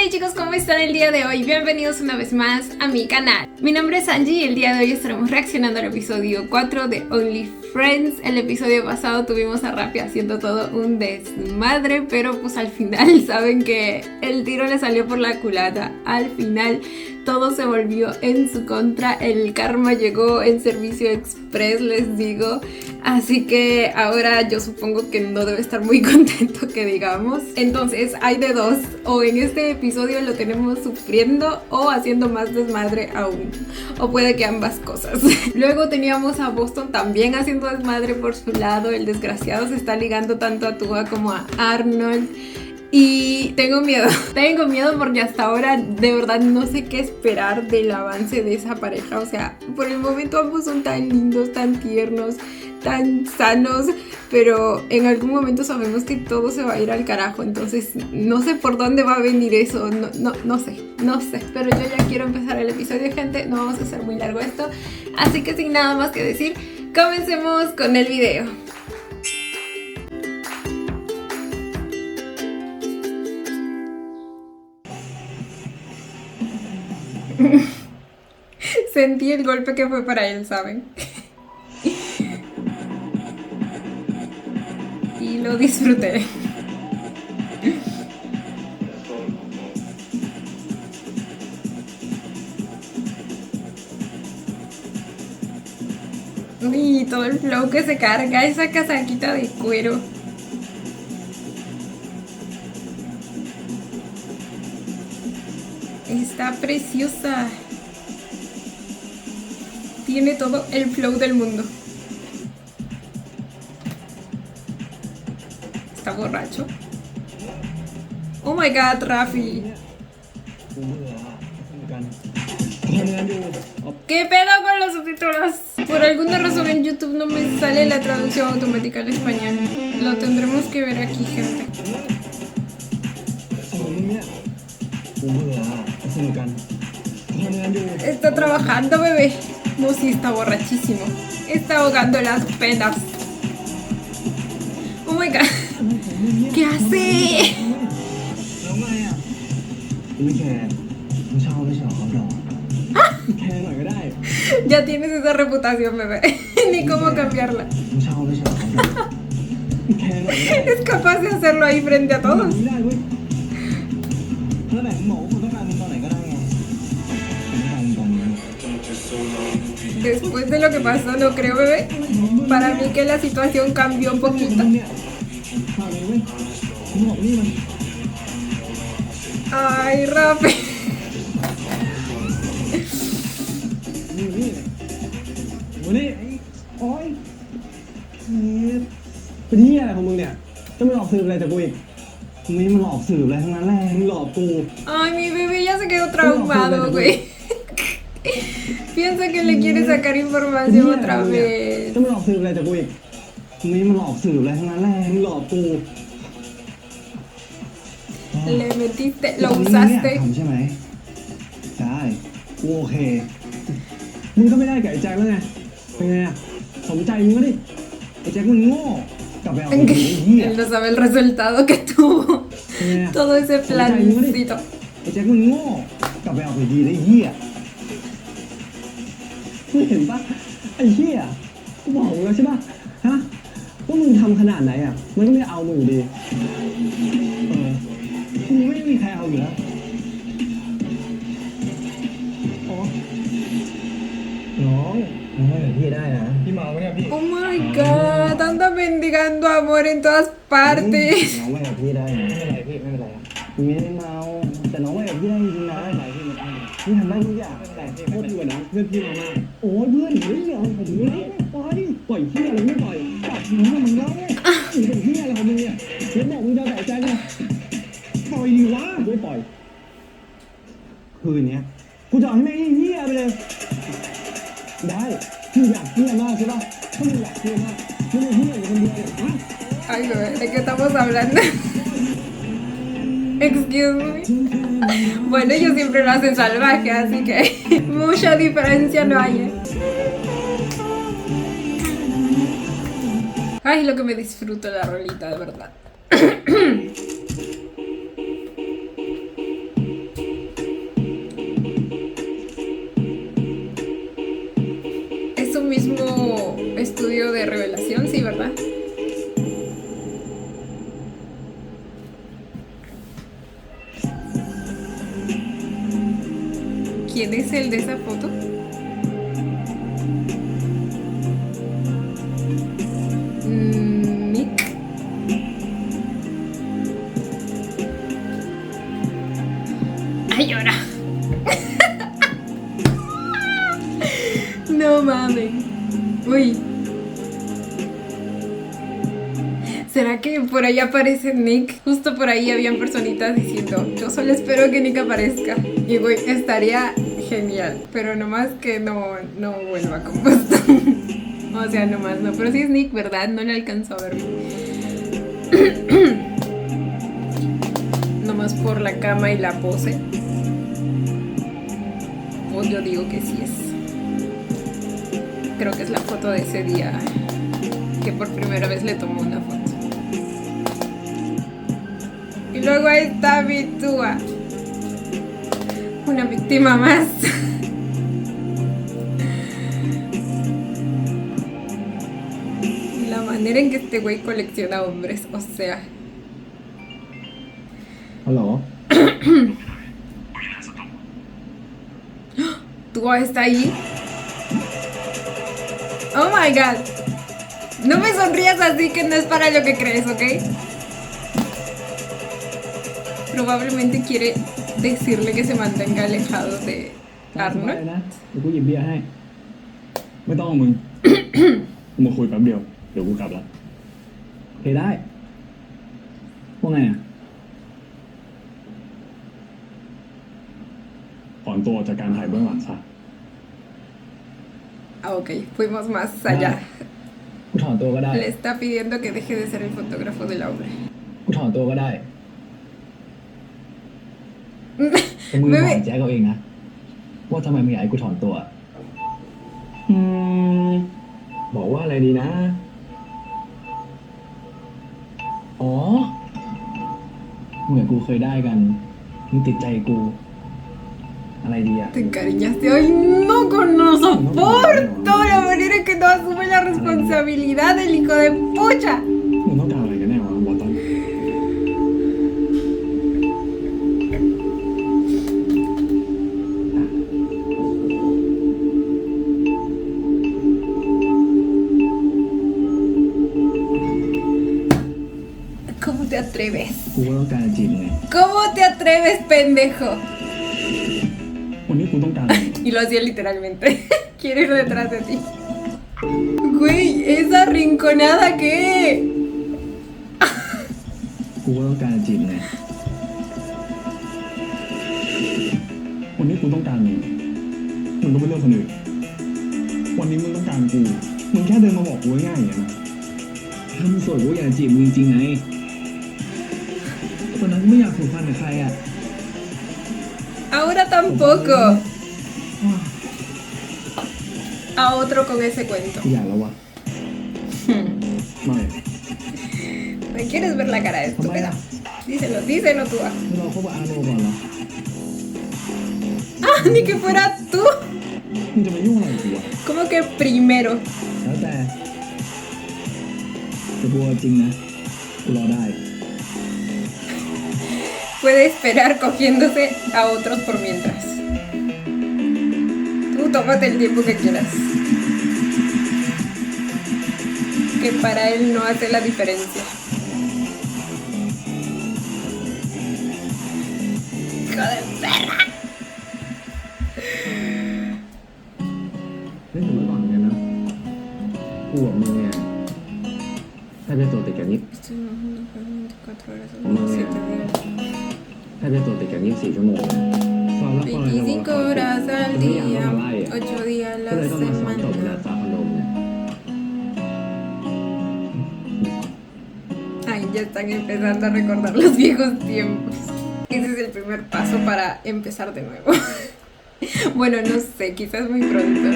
Hey chicos, ¿cómo están el día de hoy? Bienvenidos una vez más a mi canal. Mi nombre es Angie y el día de hoy estaremos reaccionando al episodio 4 de Only Friends. El episodio pasado tuvimos a Rappi haciendo todo un desmadre, pero pues al final saben que el tiro le salió por la culata. Al final todo se volvió en su contra, el karma llegó en servicio express, les digo. Así que ahora yo supongo que no debe estar muy contento, que digamos. Entonces hay de dos, o en este episodio lo tenemos sufriendo o haciendo más desmadre aún, o puede que ambas cosas. Luego teníamos a Boston también haciendo desmadre por su lado. El desgraciado se está ligando tanto a Tua como a Arnold. Y tengo miedo porque hasta ahora de verdad no sé qué esperar del avance de esa pareja. O sea, por el momento ambos son tan lindos, tan tiernos, tan sanos, pero en algún momento sabemos que todo se va a ir al carajo. Entonces no sé por dónde va a venir eso, no sé. Pero yo ya quiero empezar el episodio, gente, no vamos a hacer muy largo esto. Así que sin nada más que decir, comencemos con el video. Sentí el golpe que fue para él, ¿saben? Y lo disfruté. Uy, todo el flow que se carga, esa casaquita de cuero. Está preciosa. Tiene todo el flow del mundo. Está borracho. Oh my god, Rafi. ¿Qué pedo con los subtítulos? Por alguna razón en YouTube no me sale la traducción automática al español. Lo tendremos que ver aquí, gente. Está trabajando, bebé. No, sí, está borrachísimo. Está ahogando las penas. Oh my god. ¿Qué hace? Ya tienes esa reputación, bebé. Ni cómo cambiarla. Es capaz de hacerlo ahí frente a todos. Después de lo que pasó, no creo, bebé. Para mí que la situación cambió un poquito. Ay, Rafi. Ay, mi bebé ya se quedó traumado, güey. Piensa que le quiere sacar información otra vez. Le metiste, lo usaste. Él no sabe el resultado que tuvo. Todo ese plancito. Oh my god, anda mendigando amor en todas partes. Ay, bebé, ¿de qué estamos hablando? Excuse me. Bueno, ellos siempre lo hacen salvaje, así que mucha diferencia no hay, ¿eh? Ay, lo que me disfruto la rolita, de verdad. ¿Quién es el de esa foto? Nick. Ay, llora. No mames. Uy. ¿Será que por ahí aparece Nick? Justo por ahí habían personitas diciendo, yo solo espero que Nick aparezca. Y güey, estaría genial. Pero nomás que no vuelva con Boston. O sea, nomás no. Pero sí es Nick, ¿verdad? No le alcanzó a verme. Nomás por la cama y la pose. Pues yo digo que sí es. Creo que es la foto de ese día que por primera vez le tomó una foto. Y luego ahí está Bitúa. Una víctima más. La manera en que este güey colecciona hombres, o sea. Hola. Tua está ahí. Oh my god. No me sonrías así, que no es para lo que crees, ¿ok? Probablemente quiere decirle que se mantenga alejado de Arnold. นะเดี๋ยวกูหยิบเบียร์ให้ ไม่ต้องมึง กูมาคุยแป๊บเดียว เดี๋ยวกูกลับละโอเคได้ว่าไงอ่ะถอนตัวจากการถ่ายเบื้องหลังซะ Ah, ok, fuimos más allá. กูถอนตัวก็ได้ Le está pidiendo que deje de ser el fotógrafo de la obra. กูถอนตัวก็ได้แต่มึงบอกแจ๊กเอาเองนะว่าทำไมมึงอยากให้กูถอนตัวบอกว่าอะไรดีนะอ๋อเหมือนกูเคยได้กันมึงติดใจกูอะไรดีอะ Te encariñaste. Ay, no soporto la manera en que no asume la responsabilidad del hijo de pucha. มึงต้องการอะไรกันแน่วะบอตตัน ¿Cómo te atreves? กูก็ต้องการจะจีบมึงไง ¿Cómo te atreves, pendejo? วันนี้กูต้องการอะไร Y lo hacía literalmente. Quiero ir detrás de ti. Güey, ¿esa rinconada qué? กูก็ต้องการจะจีบมึงไงวันนี้กูต้องการมึงมึงก็ไม่เลือกคนอื่นวันนี้มึงต้องการกูมึงแค่เดินมาบอกกูง่ายๆอย่างนี้นะถ้ามึงโสดกูอยากจีบมึงจริงๆไงตอนนั้นกูไม่อยากผูกพันกับใครอ่ะ Ahora tampoco. A otro con ese cuento. กูอยากแล้ววะไม่ ¿Me quieres ver la cara de estúpida? Díselo tú. ไม่รอเขาบอกอาโนก่อนเหรอ Ah, ni que fuera tú. มึงจะมายุ่งอะไรกับกูวะ ¿Cómo que primero? แล้วแต่กูเอาจริงนะกูรอได้ Puede esperar cogiéndose a otros por mientras. Tú tómate el tiempo que quieras. Que para él no hace la diferencia. ¡Hijo de perra! เล่นกับมันก่อนกันนะกูกับมึงเนี่ยถ้าจะตัวติดกันนี้ 24 horas, 7 días. ถ้าจะตัวติดกัน24 ชั่วโมงซ้อมละคร 25 horas al día, 8 días a ก็เลย la ต้องมาซ้อมจบเวลา semana. สามพันโลเนี่ย Ay, ya están empezando a recordar los viejos tiempos. Ese es el primer paso para empezar de nuevo. Bueno, no sé, quizás muy pronto.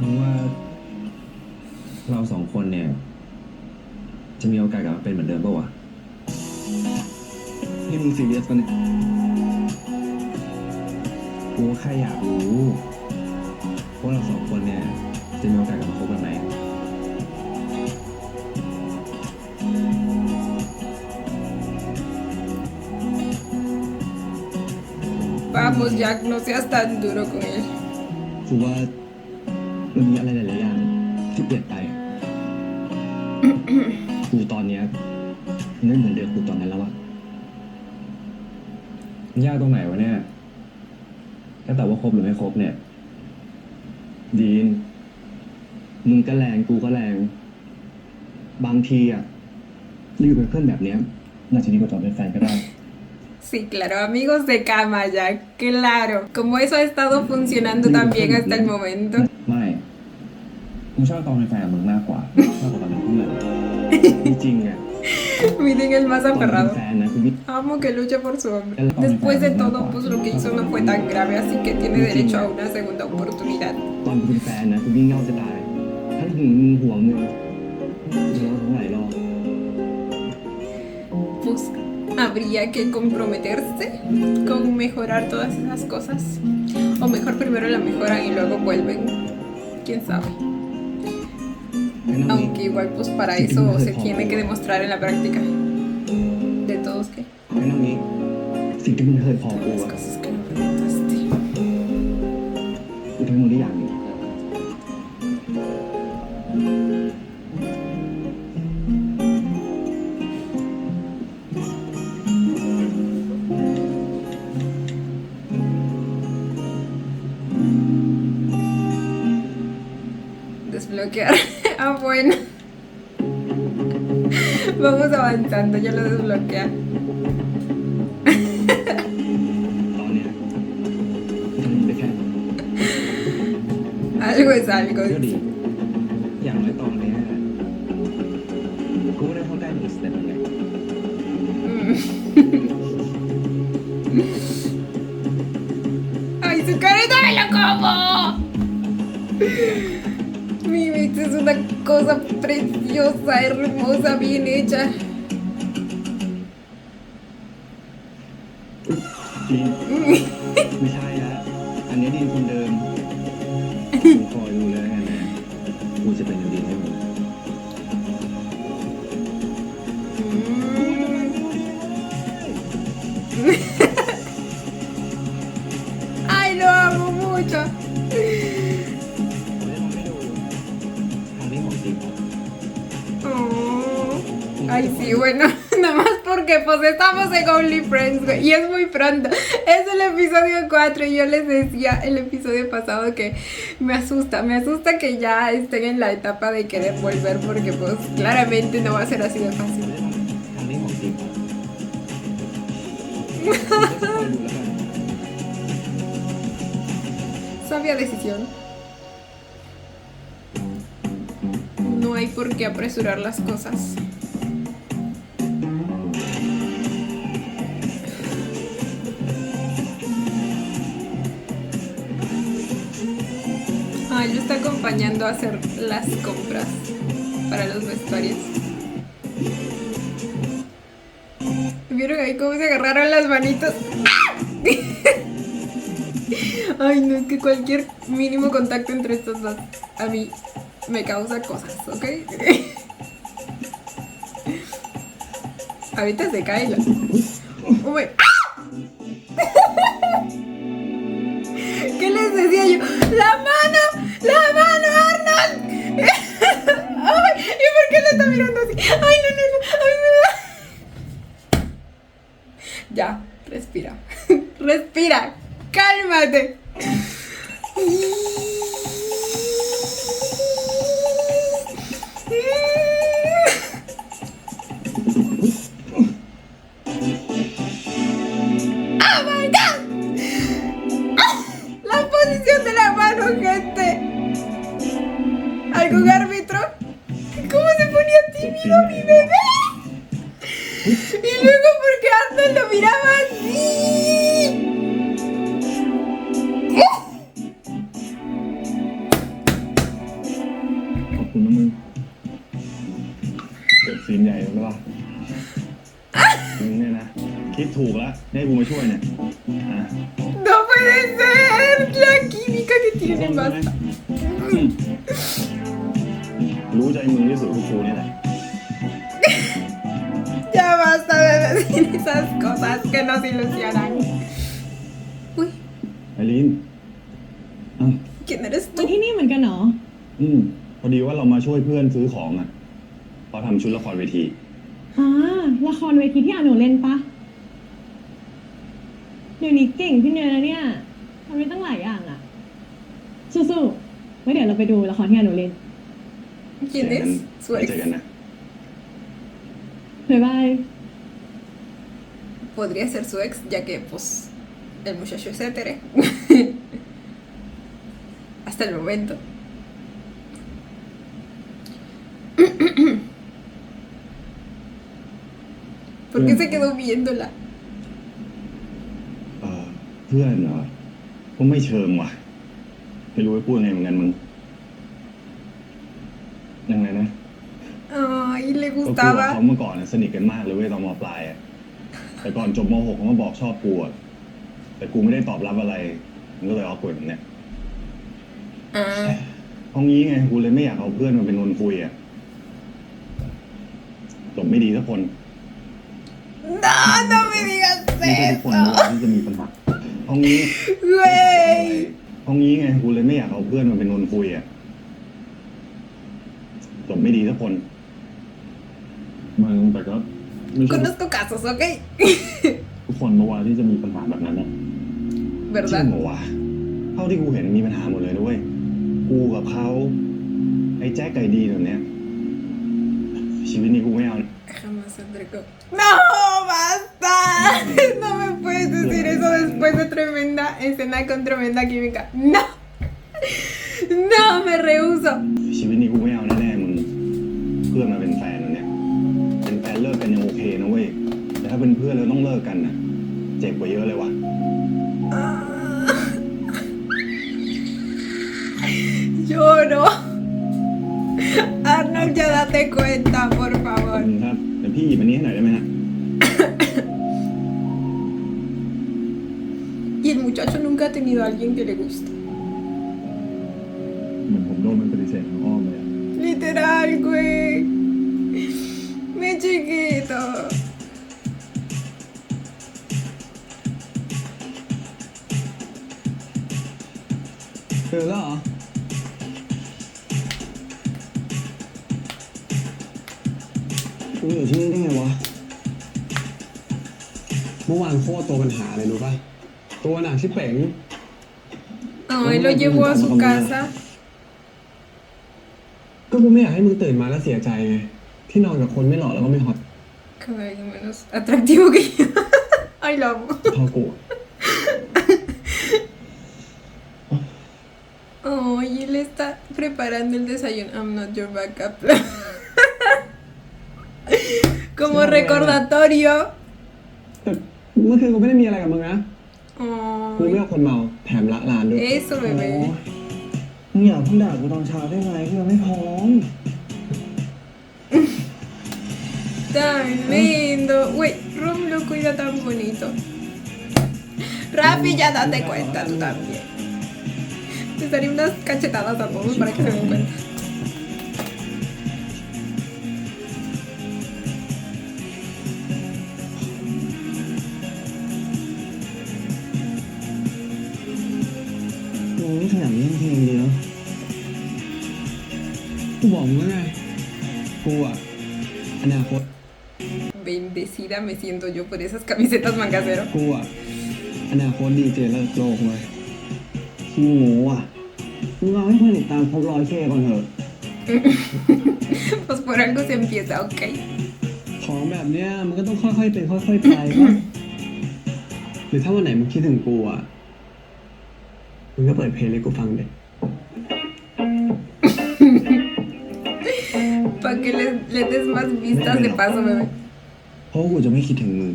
มึงว่าเราสองคนเนี่ยจะมีโอกาสกลับมาเป็นเหมือนเดิมป่าวะนี่มึงซีเรียสปะเนี่ยกูแค่อยากรู้ว่าเราสองคนเนี่ยจะมีโอกาสกลับมาคบกันไหม Vamos, Jack, no seas tan duro con él. กูว่ามันมีอะไรหลายๆอย่างที่เปลี่ยนไป กูตอนเนี้ยไม่เหมือนเดิมกูตอนนั้นแล้วอะยากตรงไหนวะเนี่ยก็แต่ว่าครบหรือไม่ครบเนี่ย ดีนมึงก็แรงกูก็แรง บางทีอะเราอยู่เป็นเพื่อนแบบเนี้ยน่าจะดีกว่าตอนเป็นแฟนก็ได้ Sí, claro, amigos de cama, Jack, claro. Como eso ha estado funcionando también hasta el momento. ไม่กูชอบตอนเป็นแฟนกับมึงมากกว่า ชอบกว่าตอนเป็นเพื่อนจริงๆอะ Miren el más ตอนเป็น aferrado. แฟนนะกูคิด Amo que luche por su hombre. Después de todo, pues lo que hizo no fue tan grave, así que tiene derecho a una segunda oportunidad. ตอนกูเป็นแฟนนะกูยิ่งเหงาจะตายทั้งหึงมึงห่วงมึงกูร้องทั้งหลายรอบ Pues habría que comprometerse con mejorar todas esas cosas. O mejor primero la mejoran y luego vuelven. ¿Quién sabe? งั้นเอางี้ Aunque igual pues para eso se tiene que demostrar en la práctica. De todos que งั้นเอางี้สิ่งที่มึงเคยขอกู las อะ cosas que me preguntaste. กูทำให้มึงได้อย่างหนึง Desbloquear. Ah, bueno. Vamos avanzando, ya lo desbloquea. ตอนเนี้ยกูทำให้มึงได้แค่นั้น Algo es algo. ก็ดี อย่างน้อยตอนเนี้ยกูก็ได้เข้าใกล้มึงอีกสเต็ปหนึ่งไง ¡Ay, su carita me lo como! Mi mix es una cosa preciosa, hermosa, bien hecha. ดีนไม่ใช่ละอันนี้ดีนคนเดิมกูคอยดูแล้วกันนะกูจะเป็นอย่างดีให้มึง ¡Ay, lo amo mucho! ทางนี้ของจริงครับ Oh. Ay, sí, bueno, nada más porque pues estamos en OnlyFriends, güey, y es muy pronto. Es el episodio 4 y yo les decía el episodio pasado que me asusta que ya estén en la etapa de querer volver porque pues claramente no va a ser así de fácil. ทางนี้ของจริงครับกูจะคอยดูแล้วกัน Sabia decisión. No hay por qué apresurar las cosas. Ah, lo está acompañando a hacer las compras para los vestuarios. ¿Vieron ahí cómo se agarraron las manitos? Ay, no, es que cualquier mínimo contacto entre estos dos a mí me causa cosas, ¿ok? Ahorita se cae la... Oh, my... ¿Qué les decía yo? ¡La mano! ¡Arnold! Ay, ¿y por qué le está mirando así? ¡Ay, no! ¡Ay, me da! Ya, respira. Respira. ¡Cálmate! ¡Oh, my God! La posición de la mano, gente. ¿Algún árbitro? ¿Cómo se ponía tímido mi bebé? Y luego porque Arnold lo miraba así. ขอบคุณนะมึงเกิดซีนใหญ่แล้วป่ะมึงเนี่ยนะ คิดถูกแล้วให้กูมาช่วยเนี่ยอ่ะ No puede ser. La química que tienen ใช่ basta. รู้ใจมึงที่สุดคือกูนี่แหละ Ya basta de decir esas cosas que nos ilusionan. Uy, ลินอ้าว ¿Quién eres มา tú? ที่นี่เหมือนกันเหรอ พอดีว่าเรามาช่วยเพื่อนซื้อของอ่ะเขาทำชุดละครเวที อ่า ละครเวทีที่อาหนูเล่นปะเดี๋ยวนี้เก่งขึ้นเยอะนะเนี่ยทำได้ตั้งหลายอย่างอ่ะ สู้ๆไว้เดี๋ยวเราไปดูละครที่อาหนูเล่น ¿Quién es? Su ไว้ ex. เจอกันนะ บ๊ายบาย Podría ser su ex, ya que, pues, el muchacho es hétero. Hasta el momento. ¿Por qué se quedó viéndola? เพื่อนเหรอก็ไม่เชิงว่ะไม่รู้จะพูดยังไงเหมือนกันมึงยังไงนะ Ay, le ก็กูกับเขา gustaba. เมื่อก่อนน่ะสนิทกันมากเลยเว้ยตอนม.ปลายอ่ะแต่ก่อนจบม.6เขามาบอกชอบกูอ่ะแต่กูไม่ได้ตอบรับอะไรมันก็เลยออกกฎแบบเนี้ย Ah. เพราะงี้ไงกูเลยไม่อยากเอาเพื่อนมาเป็นคนคุยอ่ะจบไม่ดีสักคน No, no me digas ไม่ใช่ทุกคน eso. ที่จะมีปัญหาเพราะงี้ Güey. เพราะงี้ไงกูเลยไม่อยากเอาเพื่อนมาเป็นคนคุยอ่ะจบไม่ดีสักคนมึงแต่ก็ไม่ใช่ Conozco casos, ¿ok? ทุกคนเมื่อวานที่จะมีปัญหาแบบนั้นอ่ะ จริง ¿Verdad? เหรอวะเท่าที่กูเห็นมีปัญหาหมดเลยด้วยกูกับเขาไอ้แจ๊คไก่ดีแบบเนี้ยชีวิตนี้กูไม่เอา Jamás saldré con... ¡No! ¡Basta! No me puedes decir eso después de tremenda escena con tremenda química. ¡No! ¡No! Me rehúso. ชีวิตนี้กูไม่เอาแน่ๆมึงเพื่อนมาเป็นแฟนแบบเนี้ยเป็นแฟนเลิกกันยังโอเคนะเว้ยแต่ถ้าเป็นเพื่อนแล้วต้องเลิกกันน่ะเจ็บกว่าเยอะเลยว่ะ Lloro. Arnold, ya date cuenta, por ขอบ favor. คุณครับเดี๋ยวพี่หยิบอันนี้ให้หน่อยได้ไหมฮะ Y el muchacho nunca ha tenido a alguien que le guste. เหมือนผมโดนมันปฏิเสธทางอ้อมเลยอะ Literal, güey. Mi chiquito. เจอแล้วเหรอกูอยู่ที่นี่ได้ไงวะ เมื่อวานโคตรตัวปัญหาเลยรู้ป่ะ ตัวหนักที่เป๋ง Ay, lo llevó a su casa. ก็กูไม่อยากให้มึงตื่นมาแล้วเสียใจไงที่นอนกับคนไม่หล่อแล้วก็ไม่ฮอต Con alguien menos atractivo que yo. Ay, lo amo. เท่ากู Oh, y él está preparando el desayuno. I'm not your backup plan. Como recordatorio. แต่เมื่อคืนกูไม่ได้มีอะไรกับมึงนะกูไม่ Ay, เอาคนเมาแถมละลานด้วย eso, bebé. มึงอย่าเพิ่งด่ากูตอนเช้าได้ไหมกูยังไม่พร้อม Tan lindo. Uy, Rom lo cuida tan bonito. Rafi, ya date cuenta tú también. Les daré unas cachetadas a todos para que se den cuenta.มึงนี่ขยันเล่นเพลงดีเนาะ กูบอกมึงแล้วไงกูอะอนาคต Bendecida me siento yo por esas camisetas mangacero. กูอะอนาคตดีเจเลิศโลกเว้ย ขี้โง่อ่ะมึงเอาให้เพื่อนติดตามครบ100K ก่อนเถอะ Pues por algo se empieza, ok. ของแบบเนี้ยมันก็ต้องค่อยๆเป็นค่อยๆไปป่ะหรือถ้าวันไหนมึงคิดถึงกูอะมึงก็เปิดเพลงให้กูฟังเด็ Para que le des más vistas de paso, bebé. เพราะกูจะไม่คิดถึงมึง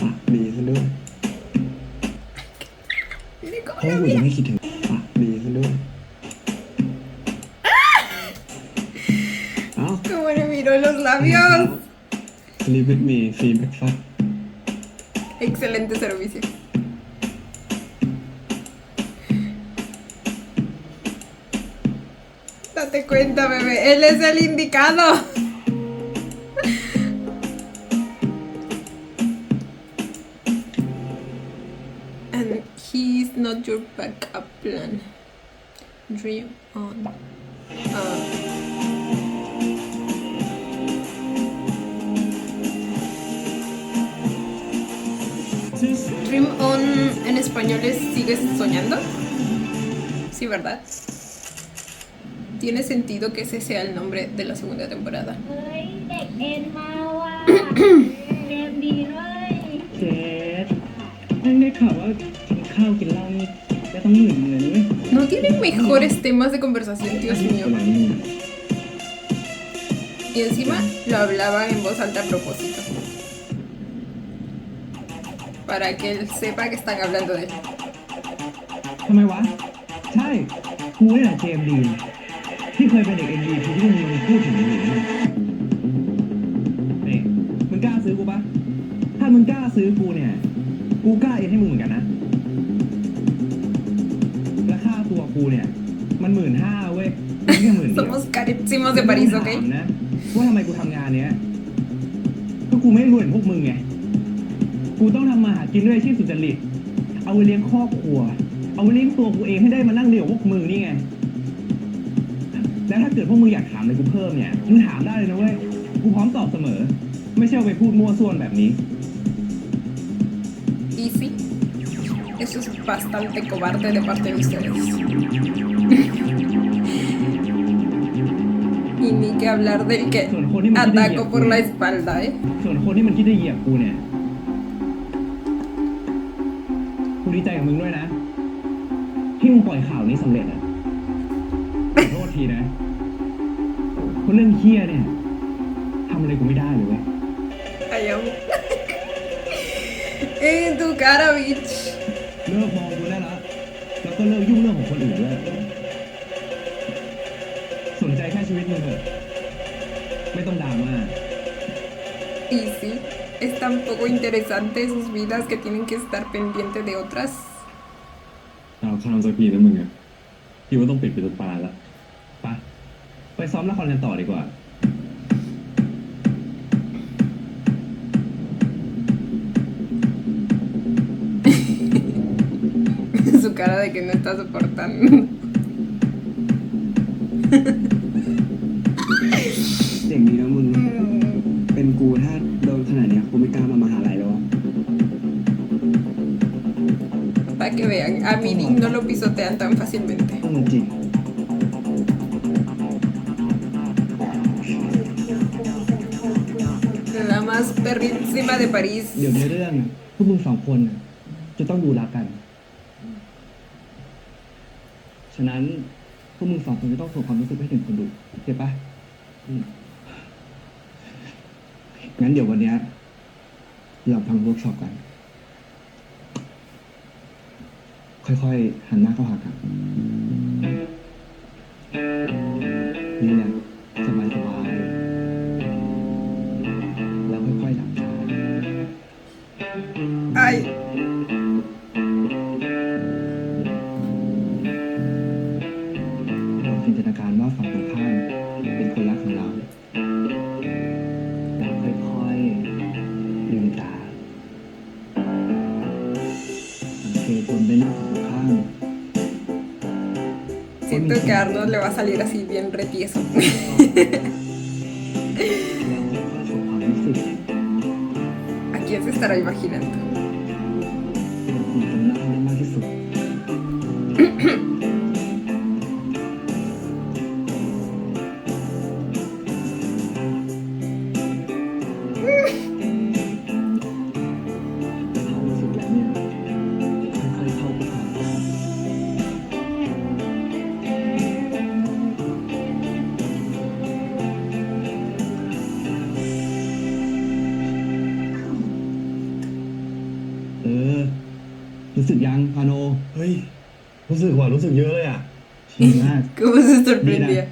ปากดีซะด้วย Mire เพ cómo ราะ lo กู mira. จะไม่คิดถึง ปากดีซะด้วยเอ้า Cómo le miró los labios. Live with me free breakfast Excelente servicio. Date cuenta, bebé. Él es el indicado. And he's not your backup plan. Dream on. Dream on en español es ¿sigues soñando? Sí, ¿verdad? Tiene sentido que ese sea el nombre de la segunda temporada. เฮ้ยเด็กเอ็นมาว่ะเกมดีด้วย เจ๊นั่งได้ข่าวว่ากินข้าวกินเหล้านี่จะต้องหมื่นเงินเว้ย No tienen mejores temas de conversación, Dios mío. ประมาณนี้ Y encima lo hablaba en voz alta a propósito. Para que él sepa que están hablando de él. ทำไมวะ ใช่ กูนี่แหละเจมส์ดีนที่เคยเป็นเด็กเอ็นดีที่มึงพูดถึงมึงอยู่นี่มึงกล้าซื้อกูปะถ้ามึงกล้าซื้อกูเนี่ย กูกล้าเอ็นให้มึงเหมือนกันนะ และค่าตัวกูเนี่ย มัน15,000เว้ยไม่ใช่10,000 Somos carísimos de París, ¿ok? นะว่าทำไมกูทำงานเนี้ยก็กูไม่รวยเหมือนพวกมึงไง กูต้องทำมาหากินด้วยอาชีพสุจริต เอาไว้เลี้ยงครอบครัว เอาไว้เลี้ยงตัวกูเองให้ได้มานั่งเรียนกับพวกมึงนี่ไง แล้วถ้าเกิดพวกมึงอยากถามอะไรกูเพิ่มเนี่ย มึงถามได้เลยนะเว้ย กูพร้อมตอบเสมอ ไม่ใช่เอาไปพูดมั่วส่วนแบบนี้ Y sí, eso es bastante cobarde de parte de ustedes. Y ni que hablar del que ส่วนคนที่มันคิดจะเหยีย ataco บ por กู la เนี่ย espalda, ¿eh? ส่วนคนที่มันคิดจะเหยียบกูเนี่ย กูดีใจกับมึงด้วยนะ ที่มึงปล่อยข่าวนี้สำเร็จอ่ะขอโทษทีนะเพราะเรื่องเคี้ยเนี่ยทำอะไรกูไม่ได้เลยเว้ย Ay, amo. En tu cara, bitch. เลิกมองกูได้แล้วแล้วก็เลิกยุ่งเรื่องของคนอื่นด้วยสนใจแค่ชีวิตมึงเถอะไม่ต้องดราม่า Y sí, es tan poco interesante sus vidas que tienen que estar pendientes de otras. เอาข้ามสักทีนะมึงอะคิดว่าต้องปิดเป็นตาละ ไปซ้อมละครกันต่อดีกว่า Su cara de que no está soportando. เจ๋งดีนะมึง เป็นกูถ้าโดนขนาดเนี้ยกูไม่กล้ามามหาลัยแล้วอะ Para que vean, a Mirin no lo pisotean tan fácilmente. ต้องมันจริง La más perrísima de París. เดี๋ยวในเรื่องพวกมึงสองคนน่ะจะต้องดูรักกัน ฉะนั้นพวกมึงสองคนจะต้องส่งความรู้สึกให้ถึงคนดูเข้าปะงั้นเดี๋ยววันเนี้ยเราทำเวิร์กช็อปกัน ค่อยๆ หันหน้าเข้าหากันนี่แหละสบายๆแล้วค่อยๆหลับตา Ay, เราจินตนาการว่าฝั่งตรงข้ามเป็นคนรักของเรา แล้วค่อยๆลืมตาสังเกตบนใบหน้าฝั่งตรงข้าม siento que a Arnold le va a salir así bien retieso. แล้วค่อยๆส่งความรู้สึก ¿A quién se estará imaginando? เป็นคนตรงหน้าให้ได้มากที่สุด ความรู้สึกแล้วเนี่ยค่อยๆเข้าไปหา รู้สึกยังพาโน เฮ้ย รู้สึกว่ารู้สึกเยอะเลยอ่ะ ดีมาก ¿Cómo se sorprendía?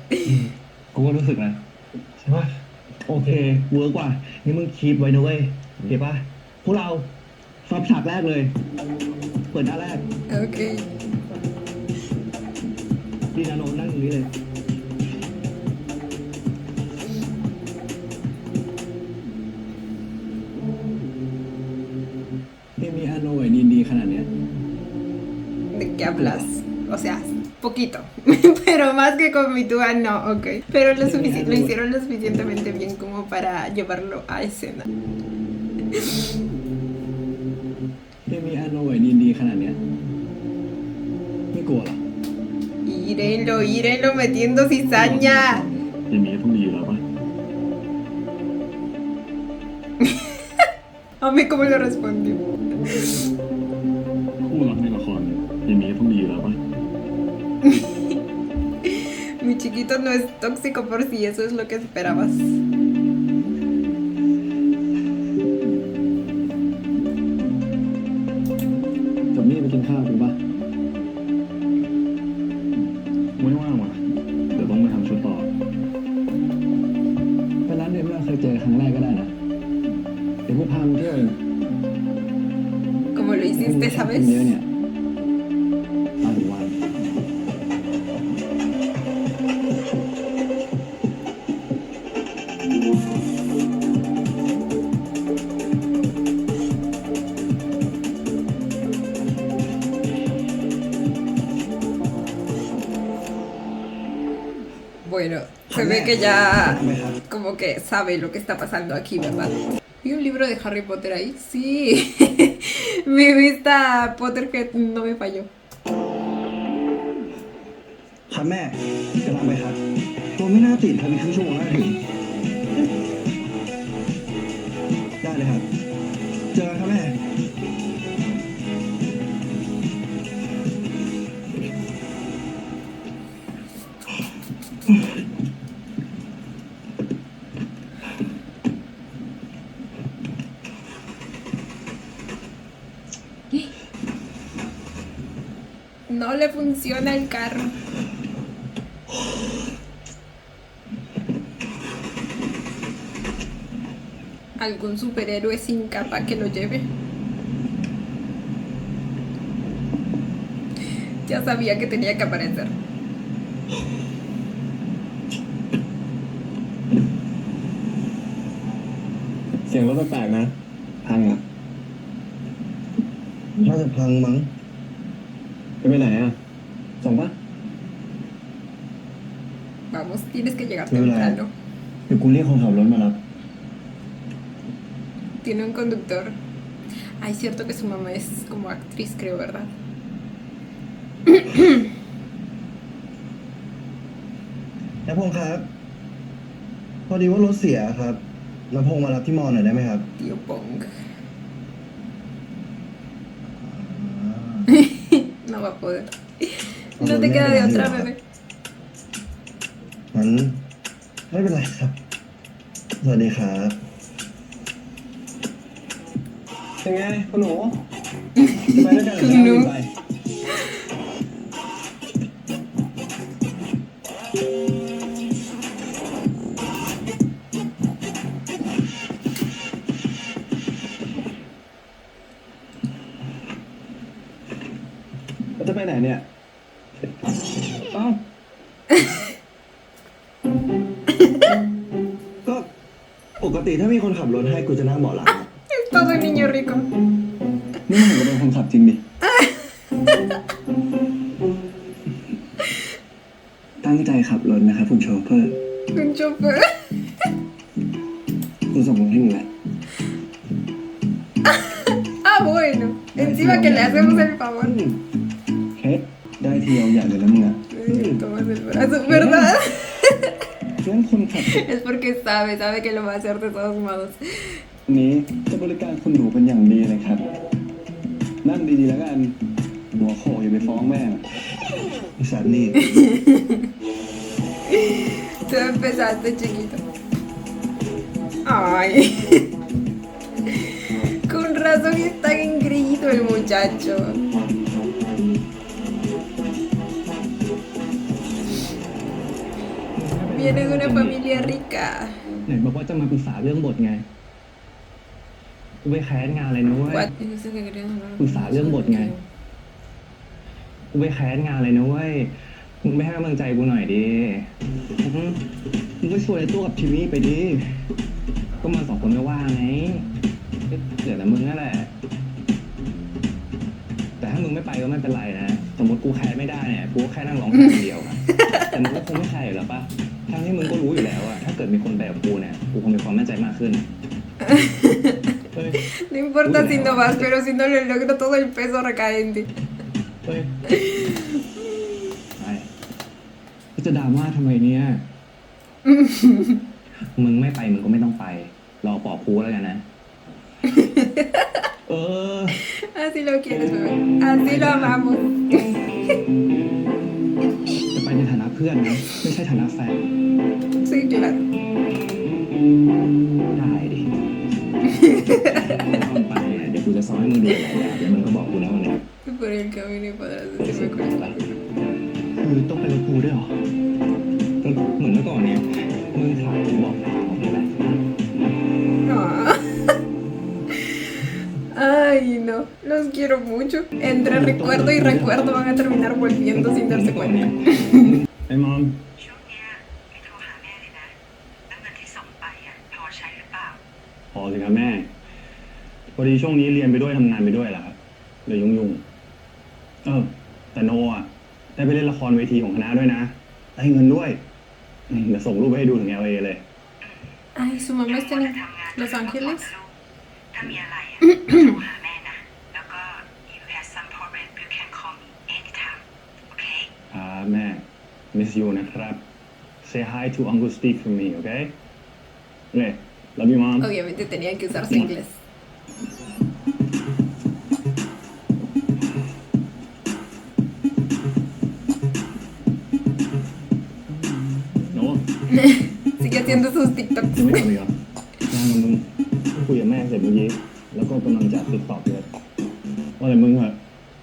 กูก็รู้สึกนะ ใช่ปะ โอเคเวิร์กว่ะนี่มึงคีปไว้นะเว้ยเก็บป่ะ พวกเราซ้อมฉากแรกเลย เปิดหน้าแรก Ok. ดีนาโนนั่งตรงนี้เลย ไม่มีอาโนไอ้ดีขนาดเนี้ย ¿De hablas. O sea, poquito. Pero más que con mi tía, no, ok. Pero lo hicieron lo suficientemente bien como para llevarlo a escena. ยังมีอาโนไหวดีๆขนาดเนี้ยไม่กลัวหรอ Írenlo metiendo cizaña. ยังมีต้องดีอยู่แล้วปะ A mí cómo le respondió. คู่รักในละครเนี่ยยังมีต้องดีอยู่แล้วปะ Mi chiquito no es tóxico por si eso es lo que esperabas. กับนี่ไปกินข้าวกันปะไม่ว่างว่ะเดี๋ยวต้องไปทำชุดต่อไปร้านเดิมที่เราเคยเจอครั้งแรกก็ได้นะเดี๋ยวกูพามึงเที่ยวเอง Como lo hiciste, เยอะ ¿sabes? เนี่ยเอาถึงวัน Bueno, se ve que ya como que sabe lo que está pasando aquí, ¿verdad? ¿Vi un libro de Harry Potter ahí? Sí. Mi vista Potterhead no me falló. ครับแม่กำลังไปครับตัวไม่น่าติดครับอีกครึ่งชั่วโมงน่าถึงได้เลยครับเจอกันครับแม่ No le funciona el carro. ¿Algún superhéroe sin capa que lo lleve? Ya sabía que tenía que aparecer. เสียงรถแปลกๆนะพังอ่ะ น่าจะพังมั้ง จะไปไหนอ่ะส่งปะ Vamos, tienes que llegar Hola. temprano. เดี๋ยวกูเรียกคนขับรถมารับ Tiene un conductor. Ay, cierto que su mamá es como actriz, creo, ¿verdad? นพงศ์ครับ พอดีว่ารถเสียครับนพงศ์มารับที่มอหน่อยได้ไหมครับ Tío Pong. No va a poder. No te queda de otra, bebé. งั้นไม่เป็นไรครับ สวัสดีครับ เป็นไงคุณหนูจะไปด้วยกันหรือ คุณหนู ไปเราจะไปไหนเนี่ยเอ้า ก็ปกติถ้ามีคนขับรถให้กูจะนั่งเบาะหลังครับ Es todo un niño rico. นี่มึงก็เป็นคนขับจริงดิ ตั้งใจขับรถนะครับคุณโชเฟอร์ Un chofer. กูส่งรถให้มึงแหละ Ah, bueno. Encima que le hacemos el favor. เค้กได้ทีเดียวใหญ่เลยนะมึงอ่ะ Le tomas el brazo, ¿verdad? เรื่องคนขับ Es porque sabe que lo va a hacer de todos modos. วันนี้จะบริการคุณหนูเป็นอย่างดีเลยครับ นั่งดีๆแล้วกันหัวโขกอย่าไปฟ้องแม่ ไอ้สัตว์นี่ Tú empezaste, chiquito. Ay. Con razón está en grito el muchacho. Viene de una familia rica. ไหนบอกว่าจะมาปรึกษาเรื่องบทไง กูไปแคสงานอะไรนะเว้ย What? ปรึกษาเรื่องบทไง กูไปแคสงานอะไรนะเว้ย มึงไม่ให้กำลังใจกูหน่อยดิมึงก็ชวนไอ้ตัวกับทีมี่ไปดิ ก็มาสองคนก็ว่าไงเดี๋ยวแต่มึงนั่นแหละ แต่ถ้ามึงไม่ไปก็ไม่เป็นไรนะ สมมติกูแคร์ไม่ได้เนี่ยกูก็แค่นั่งร้องไห้คนเดียวอะแต่มึงก็คงไม่แคร์อยู่แล้วปะทั้งที่มึงก็รู้อยู่แล้วอะถ้าเกิดมีคนไปกับกูเนี่ยกูคงมีความมั่นใจมากขึ้นเฮ้ย No importa si no vas, pero si no lo logro, todo el peso recae en ti. เฮ้ยไปจะดราม่าทำไมเนี่ย มึงไม่ไปมึงก็ไม่ต้องไป รอปอบกูแล้วกันนะ เออ Así lo quieres, bebé. Así lo amamos. จะไปในฐานะเพื่อนนะ ไม่ใช่ฐานะแฟน Sí, claro. ได้ดิ ตอนไปเนี่ยเดี๋ยวกูจะซ้อนให้มึงดูหลายอย่างเดี๋ยวมึงก็บอกกูนะวันนี้ Por el camino y podrás decirme cuál es. คือต้องไปกับกูด้วยเหรอก็เหมือนเมื่อก่อนเนี่ย มึงถ่ายกูบอกทางโอเคไหม Ay, no. Los quiero mucho. Entre recuerdo y recuerdo van a terminar volviendo sin darse cuenta. ไอ้มอม ช่วงเนี้ยไม่โทรหาแม่เลยนะแล้วเงินที่ส่งไปอ่ะพอใช้หรือเปล่า พอสิครับแม่พอดีช่วงนี้เรียนไปด้วยทำงานไปด้วยแหละครับเลยยุ่งแต่โนอ่ะได้ไปเล่นละครเวทีของคณะด้วยนะได้เงินด้วยเดี๋ยวส่งรูปไปให้ดูถึง LA เลย Ay, su mamá está จะ en ทำงาน Los Ángeles. ถ้ามีอะไรอ่ะโทรหาแม่นะ แล้วก็ you have some problem you can call me anytime โอเค ครับแม่ miss you นะครับ say hi to Uncle Steve for me okay okay love you mom Obviamente tenían que usar su inglés. โน Sigue haciendo sus TikToks. ยังไม่ทำอีกเหรอยังมึงคุยกับแม่เสร็จเมื่อกี้แล้วก็กำลังจะติดต่อเลยว่าแต่มึงเหอะ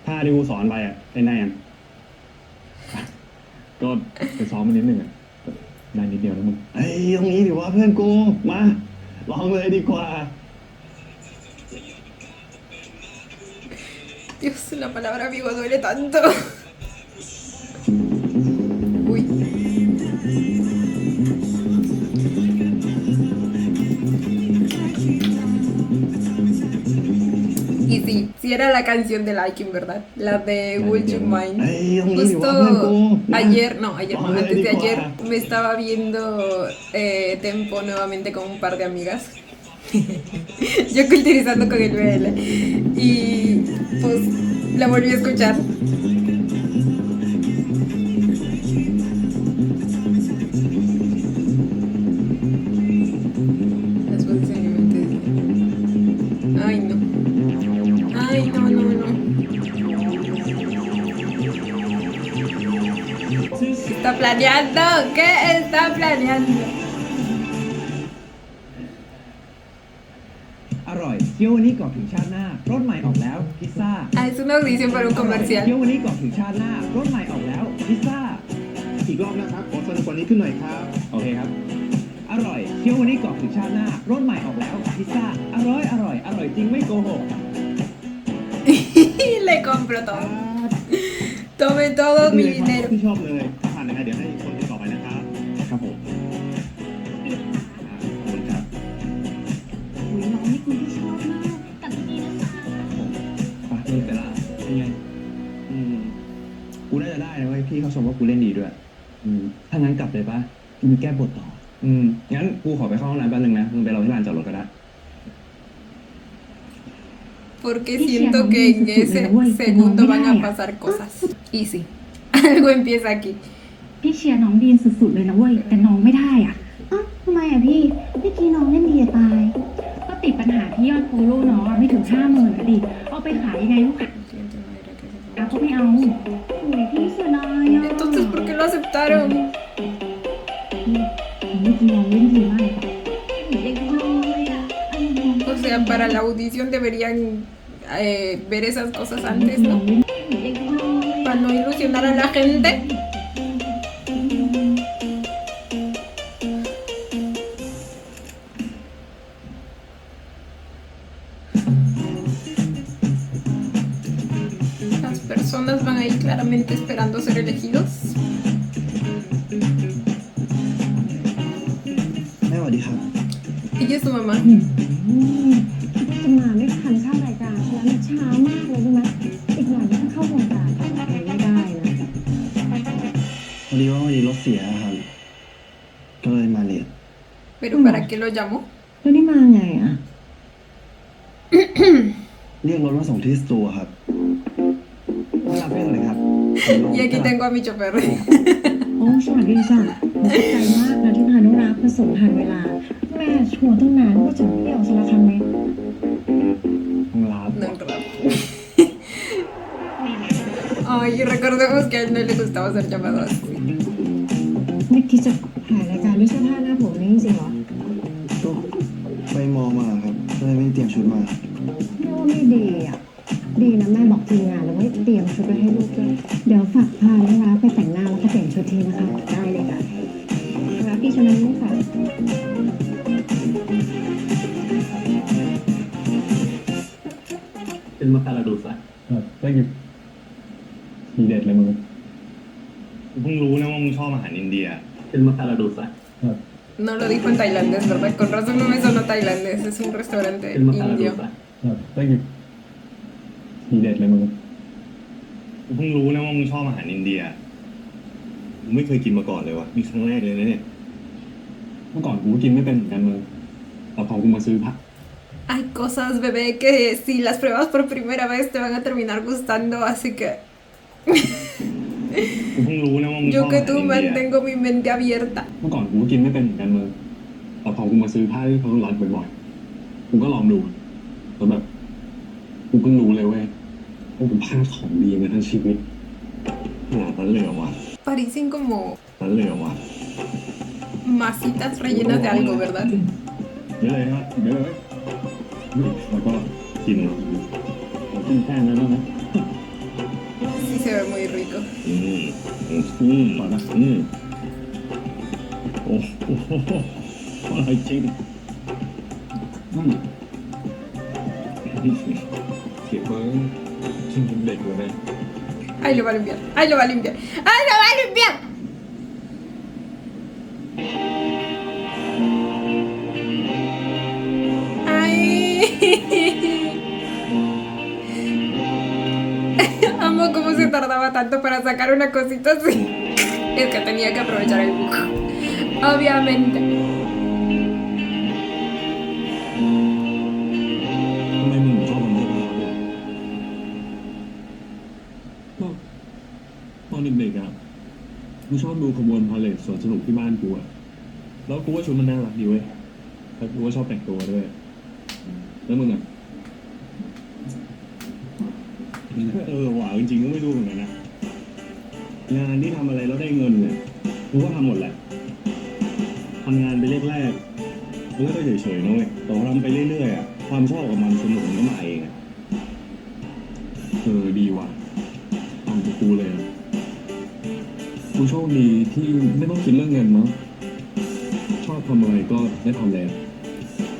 ท่าที่กูสอนไปอ่ะได้แน่ยังก็ไปซ้อมมานิดนึงอ่ะได้นิดเดียวนะมึงไอ้ตรงนี้ดิว่าเพื่อนกูมาลองเลยดีกว่า Dios, la palabra amigo duele tanto. Uy. Y sí era la canción de Liking, ¿verdad? La de Would You Mind. Justo ayer, no, antes de ayer me estaba viendo Tempo nuevamente con un par de amigas. Yo culturizando con el BL. Y pues la volví a escuchar. Las voces en mi mente decían, ay no. Ay no, no, no. ¿Qué está planeando? ¿Qué está planeando? อร่อยเที่ยววันนี้ก่อนถึงชาติหน้ารสใหม่ออกแล้วพิซซ่า Ah, es una audición para un เที่ยว comercial. วันนี้ก่อนถึงชาติหน้ารสใหม่ออกแล้วพิซซ่า อีกรอบนะครับขอสนุกกว่านี้ขึ้นหน่อยครับโอเคครับ อร่อยเที่ยววันนี้ก่อนถึงชาติหน้ารสใหม่ออกแล้วพิซซ่าอร่อยอร่อยจริงไม่โกหก Le compro todo. Tome todo mi dinero. ที่ชอบเลยผ่านยังไงเดี๋ยวให้คนติดต่อไปนะครับครับผมขอบคุณครับ อุ๊ยน้องนี่คุณที่ชอบมากกลับดีๆนะคะ ปะนี่แต่ละเป็นไงกูน่าจะได้นะเว้ยพี่เขาชมว่ากูเล่นดีด้วยถ้างั้นกลับเลยปะกูมีแก้บทต่องั้นกูขอไปเข้าห้องน้ำแป๊บนึงนะมึงไปรอที่ลานจอดรถก็ได้ Porque siento que en ese segundo van a pasar cosas. Y sí, algo empieza aquí. พี่เชียร์น้องดีนสุดๆเลยนะเว้ยแต่น้องไม่ได้อ่ะอ้าวทำไมอ่ะพี่เมื่อกี้น้องเล่นดีจะตาย ก็ติดปัญหาที่ยอดโฟโล่น้องอะไม่ถึง50,000อะดิเอาไปขายยังไงลูกค้าก็ไม่เอาโอ้ยพี่เสียดายอ่ะ Entonces, ¿por qué lo aceptaron? เมื่อกี้น้องเล่นดีมากเด็กน้องเลยอ่ะ O sea, para la audición deberían ver esas cosas antes, ¿no? Para no ilusionar a la gente. Las personas van ahí claramente esperando ser elegidos. แม่สวัสดีครับ Ella es su mamá. จะมาไม่ทันเข้ารายการฉะนั้นช้ามากเลยรู้ไหมอีกหน่อยถ้าเข้าวงการไม่ได้ ดีว่าวันนี้รถเสียครับ ก็เลยมาเลท pero ¿para qué lo llamó? แล้วนี่มาไงอ่ะ เรียกรถมาส่งที่สตูครับมารับเรื่องเลยครับ Y aquí tengo a mi chofer. โอ้สวัสดีจ้ะขอบใจมากนะที่พาน้องรักมาส่งทันเวลา แม่ชวนตั้งนานว่าจะเที่ยวสารคามไหม รับ No, rap. Ay, y recordemos que a él no le gustaba ser llamado así. ไม่คิดจะถ่ายรายการด้วยเสื้อผ้าหน้าผมนี่จริงๆเหรอ ก็ไปมอมาครับก็เลยไม่ได้เตรียมชุดมา แม่ว่าไม่ดีอ่ะ ดีนะแม่บอกทีมงานแล้วว่าเตรียมชุดไว้ให้ลูกด้วยเดี๋ยวฝากพาน้องรักไปแต่งหน้าแล้วก็เปลี่ยนชุดทีนะคะ ได้เลยค่ะรักพี่ชนะลูกค่ะ เป็นมาคาราดูสะได้กินทีเด็ดเลยมึง กูเพิ่งรู้นะว่ามึงชอบอาหารอินเดีย เป็นมาคาราดูสะ No lo dijo en tailandés, ¿verdad? Con razón no me sonó tailandés. Es un restaurante เป็นมาคาราดู indio. สะได้กินทีเด็ดเลยมึง กูเพิ่งรู้นะว่ามึงชอบอาหารอินเดียกูไม่เคยกินมาก่อนเลยวะนี่ครั้งแรกเลยนะเนี่ย เมื่อก่อนกูก็กินไม่เป็นเหมือนกันมึงแต่พอกูมาซื้อผัก Hay cosas, bebé, que si las pruebas por primera vez te van a terminar gustando, así que กูเพิ่งรู้นะว่ามึงชอบ yo อา que หาร tú อินเดีย mantengo mi mente abierta. เมื่อก่อนกูก็กินไม่เป็นเหมือนกันมึงแต่พอกูมาซื้อผ้าที่เขาร้านบ่อยๆกูก็ลองดูแล้วแบบกูเพิ่งรู้เลยเว้ยว่ากูพลาดของดีมาทั้งชีวิตขนาดนั้นเลยเหรอวะ Parecen como นั้นเลยเหรอวะ masitas rellenas de algo, ¿verdad? เยอะเลยครับเยอะเลยแล้วก็กินเนาะกินแค่นั้นแล้วนะ Sí se ve muy rico. ก่อนนะโอ้โหอร่อยจริงเก็บไว้กินเด็กเลยนะ Ahí lo va a limpiar. Ahí lo va a limpiar. Ahí lo va a limpiar. Amo cómo se tardaba tanto para sacar una cosita así. Es que tenía que aprovechar el bug. Obviamente. ทำไมมึงชอบมันเยอะขนาดนี้ก็ตอนเด็กๆอ่ะกูชอบดูขบวนพาเหรดสวนสนุกที่บ้านกูอ่ะแล้วกูว่าชุดมันน่ารักดีเว้ยแล้วกูก็ชอบแต่งตัวด้วยแล้วมึงอ่ะหวานจริงๆก็ไม่รู้เหมือนกันนะงานที่ทำอะไรแล้วได้เงินเนี่ยกูก็ทำหมดแหละทำงานไปแรกๆแล้วก็เฉยๆนะเว้ยแต่พอทำไปเรื่อยๆอ่ะความชอบกับมันสนุกมันก็มาเองอ่ะดีว่ะทำกับกูเลยอะกูโชคดีที่ไม่ต้องคิดเรื่องเงินเนาะชอบทำอะไรก็ได้ทำแล้ว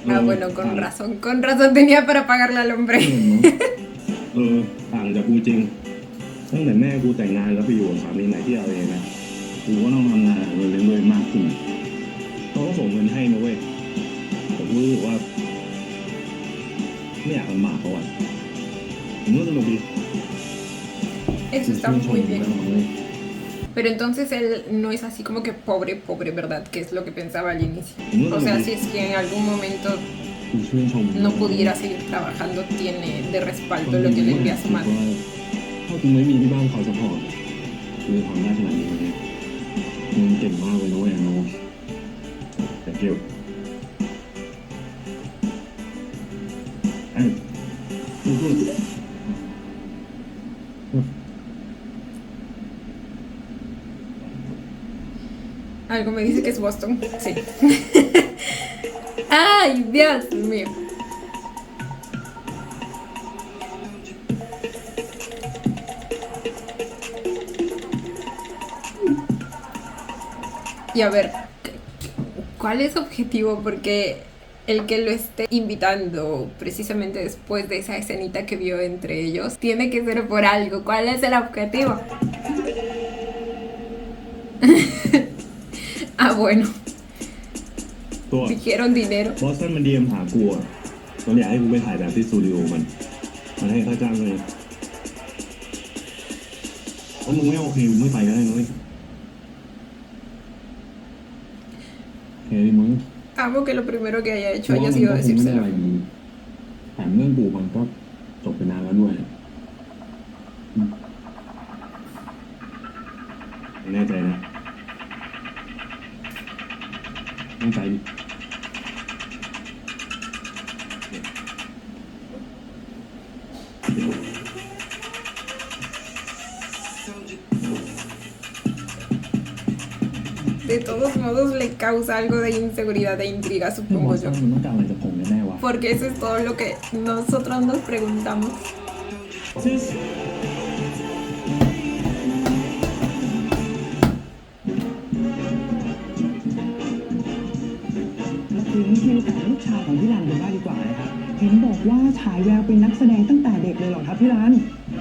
Ah, bueno, con razón. Con razón tenía para pagarle al hombre. ต่างจากกูจริงตั้งแต่แม่กูแต่งงานแล้วไปอยู่กับสามีไหนที่เอาเองนะกูก็ต้องทำงานหาเงินเลี้ยงตัวเองมากขึ้นเขาก็ส่งเงินให้นะเว้ยแต่กูรู้สึกว่าไม่อยากลำบากเขาอ่ะผมก็สนุกดี Eso está muy bien. Pero entonces él no es así como que pobre, pobre, ¿verdad? Que es lo que pensaba al inicio. O sea, si es que en algún momento กูชื่นชม no pudiera seguir trabajando, tiene de respaldo lo que le envía su madre. ถ้ากูไม่มีที่บ้านคอยซัพพอร์ตกูจะทำได้ขนาดนี้ไหมมึงเก่งมากเลยนะเว้ยโน้แต่เกี่ยวพูด Algo me dice que es Boston. Sí. ¡Ay, Dios mío! Y a ver, ¿cuál es su objetivo? Porque el que lo esté invitando precisamente después de esa escenita que vio entre ellos, tiene que ser por algo. ¿Cuál es el objetivo? Ah, bueno. ตัว Dijeron dinero. บอสตันมันดีมหากูอะมันอยากให้กูไปถ่ายแบบที่สตูดิโอมันให้ค่าจ้างเลยถ้ามึงไม่โอเคมึงไม่ไปก็ได้นุ้ย เฮ้ยมึง Amo que lo primero que haya hecho ว่า haya มัน sido ก็คงไม่ได้ decírselo. อะไรดีแถมเรื่องปู่มันก็จบไปนานแล้วด้วยแน่ใจนะแน่ใจดิ De todos modos le causa algo de inseguridad e intriga, พี่บอ supongo ส yo. มันต้องการอะไรจากผมแน่ๆวะ Porque eso es todo lo que nosotros nos preguntamos. มาถึงคิวของลูกชายของพี่รันกันบ้างดีกว่านะครับ เห็นบอกว่าฉายแววเป็นนักแสดงตั้งแต่เด็กเลยเหรอครับพี่รัน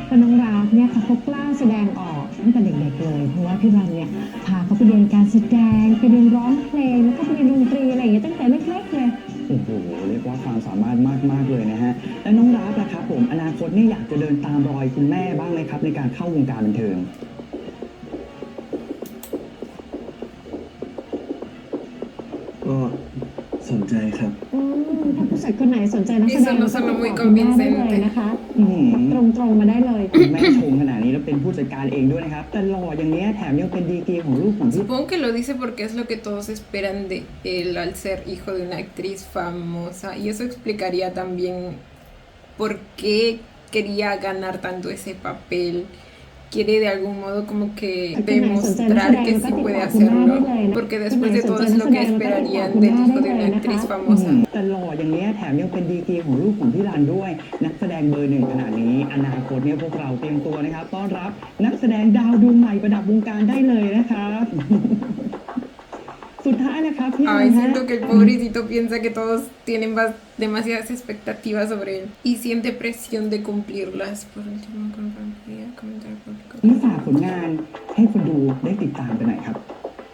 แต่น้องราฟเนี่ยค่ะเขากล้าแสดงออกตั้งแต่เด็กๆเลย เพราะว่าพี่รันเนี่ยพาเขาไปเรียนการแสดงไปเรียนร้องเพลงแล้วก็ไปเรียนดนตรีอะไรอย่างเงี้ยตั้งแต่เล็กๆเลย โอ้โหเรียกว่าความสามารถมากๆเลยนะฮะ แล้วน้องราฟล่ะครับผมอนาคตเนี่ยอยากจะเดินตามรอยคุณแม่บ้างไหมครับในการเข้าวงการบันเทิง ก็สนใจครับ ถ้าผู้จัดคนไหนสนใจนักแสดง Eso no sonó muy ก็ติดต่อคุณแม่ได้เลย convincente นะคะ อืม ตรงๆมาได้เลย คุณแม่ชมขนาดนี้แล้วเป็นผู้จัดการเองด้วยนะครับ แต่หล่ออย่างเนี้ยแถมยังเป็นดีกรีของลูกของพี่ Supongo que lo dice porque es lo que todos esperan de él al ser hijo de una actriz famosa. Y eso explicaría también por qué quería ganar tanto ese papel. Quiere de algún modo como que demostrar que sí puede hacerlo. Porque después de todo es lo que esperarían del hijo de una actriz อืม famosa. แต่หล่ออย่างเนี้ยแถมยังเป็นดีกรีของลูกของพี่รันด้วย นักแสดงเบอร์หนึ่งขนาดนี้ อนาคตเนี่ยพวกเราเตรียมตัวนะครับ ต้อนรับนักแสดงดาวดวงใหม่ประดับวงการได้เลยนะครับ สุดท้ายนะครับพี่รัน Ay, ฮะ siento que el pobrecito piensa que todos tienen demasiadas expectativas sobre él y siente presión de cumplirlas. Por último, compartiría, comentar público. นี่ฝากผลงานให้คนดูได้ติดตามกันหน่อยครับ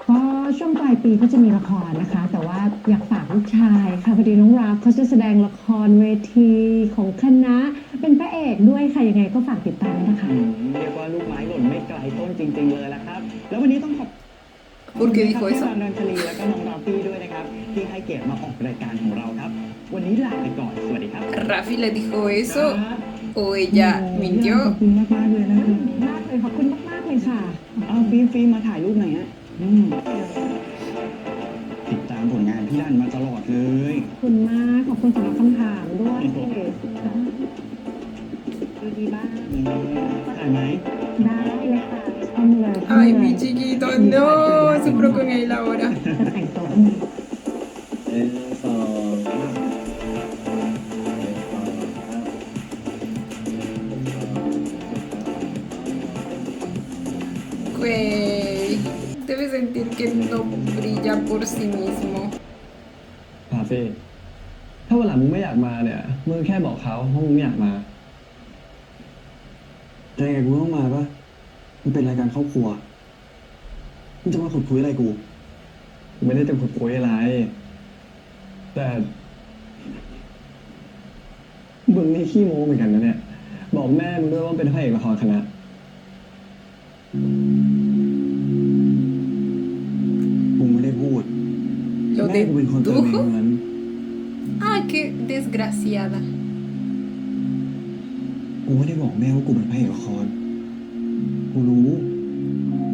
ก็ช่วงปลายปีก็จะมีละครนะคะ แต่ว่าอยากฝากลูกชายค่ะพอดีน้องราฟเขาจะแสดงละครเวทีของคณะเป็นพระเอกด้วยค่ะยังไงก็ฝากติดตามด้วยนะคะ เรียกว่าลูกไม้หล่นไม่ไกลต้นจริง ๆ เลยละครับ แล้ววันนี้ต้องขอบ ¿Por qué คุณ dijo พี่ eso? รันชลีแล้วก็น้องราฟี่ด้วยนะครับ ที่ให้เกียรติมาออกรายการของเราครับ วันนี้ลาไปก่อน สวัสดีครับ ¿Rafi le dijo eso o ella ขอบ mintió? คุณมากๆเลยนะครับ มากเลยขอบคุณมากๆเลยค่ะ เอาฟิล์มมาถ่ายรูปหน่อยฮะติดตามผลงานพี่รันมาตลอดเลย ขอบคุณมากขอบคุณสำหรับคำถามด้วยดูดีบ้าง ถ่ายไหม ได้เลยค่ะเอามาเลย Ay, mi chiquito, no, sufro con él ahora. จะแต่งตัวอันนี้ สอง Güey, debe sentir que no brilla por sí mismo. คาเฟ่ถ้าวันหลังมึงไม่อยากมาเนี่ยมึงแค่บอกเขาว่ามึงไม่อยากมาแต่ยังไงกูต้องมาปะมันเป็นรายการครอบครัวมึงจะมาขุดคุยอะไรกูไม่ได้จะขุดคุยอะไร แต่มึงนี่ขี้โม้เหมือนกันนะเนี่ยบอกแม่มึงด้วยว่าเป็นพระเอกละครคณะ กูไม่ได้พูด Lo แม่กูเป็นคนเติมเอง dedujo. นั้น Ay, qué desgraciada. กูไม่ได้บอกแม่ว่ากูเป็นพระเอกละคร กูรู้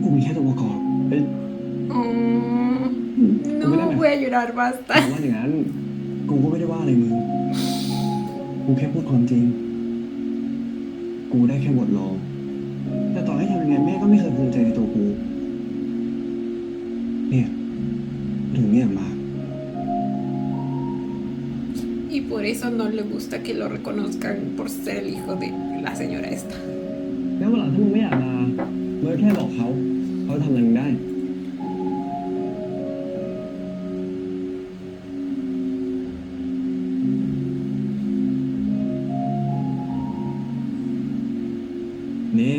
กูมีแค่ตัวประกอบ เอ้ย Oh, no voy a llorar, แต่ basta. ว่าอย่างนั้น กูก็ไม่ได้ว่าอะไรมึง กูแค่พูดความจริง กูได้แค่บทลอง แต่ต่อให้ทำยังไงแม่ก็ไม่เคยภูมิใจในตัวกู เนี่ยถึงไม่อยากมา Y por eso no le gusta que lo reconozcan por ser el hijo de la señora esta. แล้ววันหลังถ้ามึงไม่อยากมามึงแค่บอกเขาเขาทำอะไรมึงได้ นี่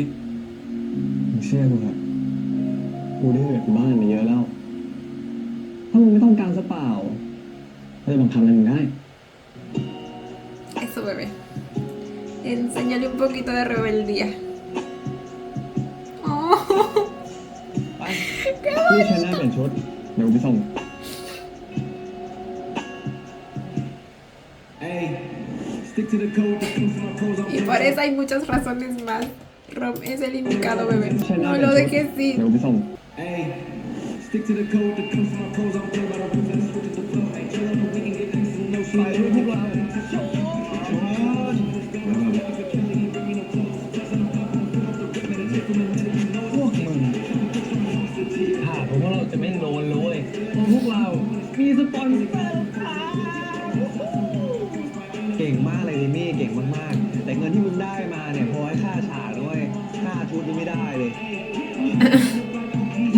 มึงเชื่อกูเถอะกูได้เหนื่อยกับบ้านมาเยอะแล้ว ถ้ามึงไม่ต้องการสักเปล่าเขาจะบังคับอะไรมึงได้ Eso, bebé. Enséñale un poquito de rebeldía. Oh, ไปพี่ใช้หน้าเปลี่ยนชุด เดี๋ยวกูไปส่ง Y por eso hay muchas razones más. Rom es el indicado, bebé. No lo dejes ir. เดี๋ยวกูไปส่ง พวกมึงหากผมว่าเราจะไม่โดนเลยเพราะพวกเรามีสปอนเซอร์เก่งมากเลยดิมี่เก่งมากๆแต่เงินที่มึงได้มาเนี่ยพอให้ค่าฉากด้วยค่าชุดนี่ไม่ได้เลย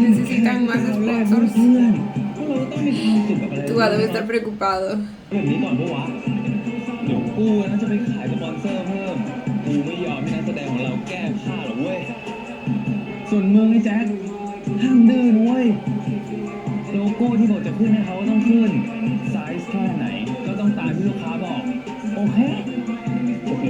Necesitan más แรก sponsors. เพื่อนพวกเราต้องมีความสุขกับอะไร Tú debes estar preocupado. แบบนี้ก่อนปะวะเดี๋ยวกูนะจะไปขายสปอนเซอร์เพิ่มกูไม่ยอมให้นักแสดงของเราแก้ผ้าหรอกเว้ยส่วนมึงไอ้แจ็คห้ามดื้อนะเว้ยโลโก้ที่บอกจะขึ้นให้เขาต้องขึ้นไซส์แค่ไหนก็ต้องตามที่ลูกค้าบอกโอเคโอเค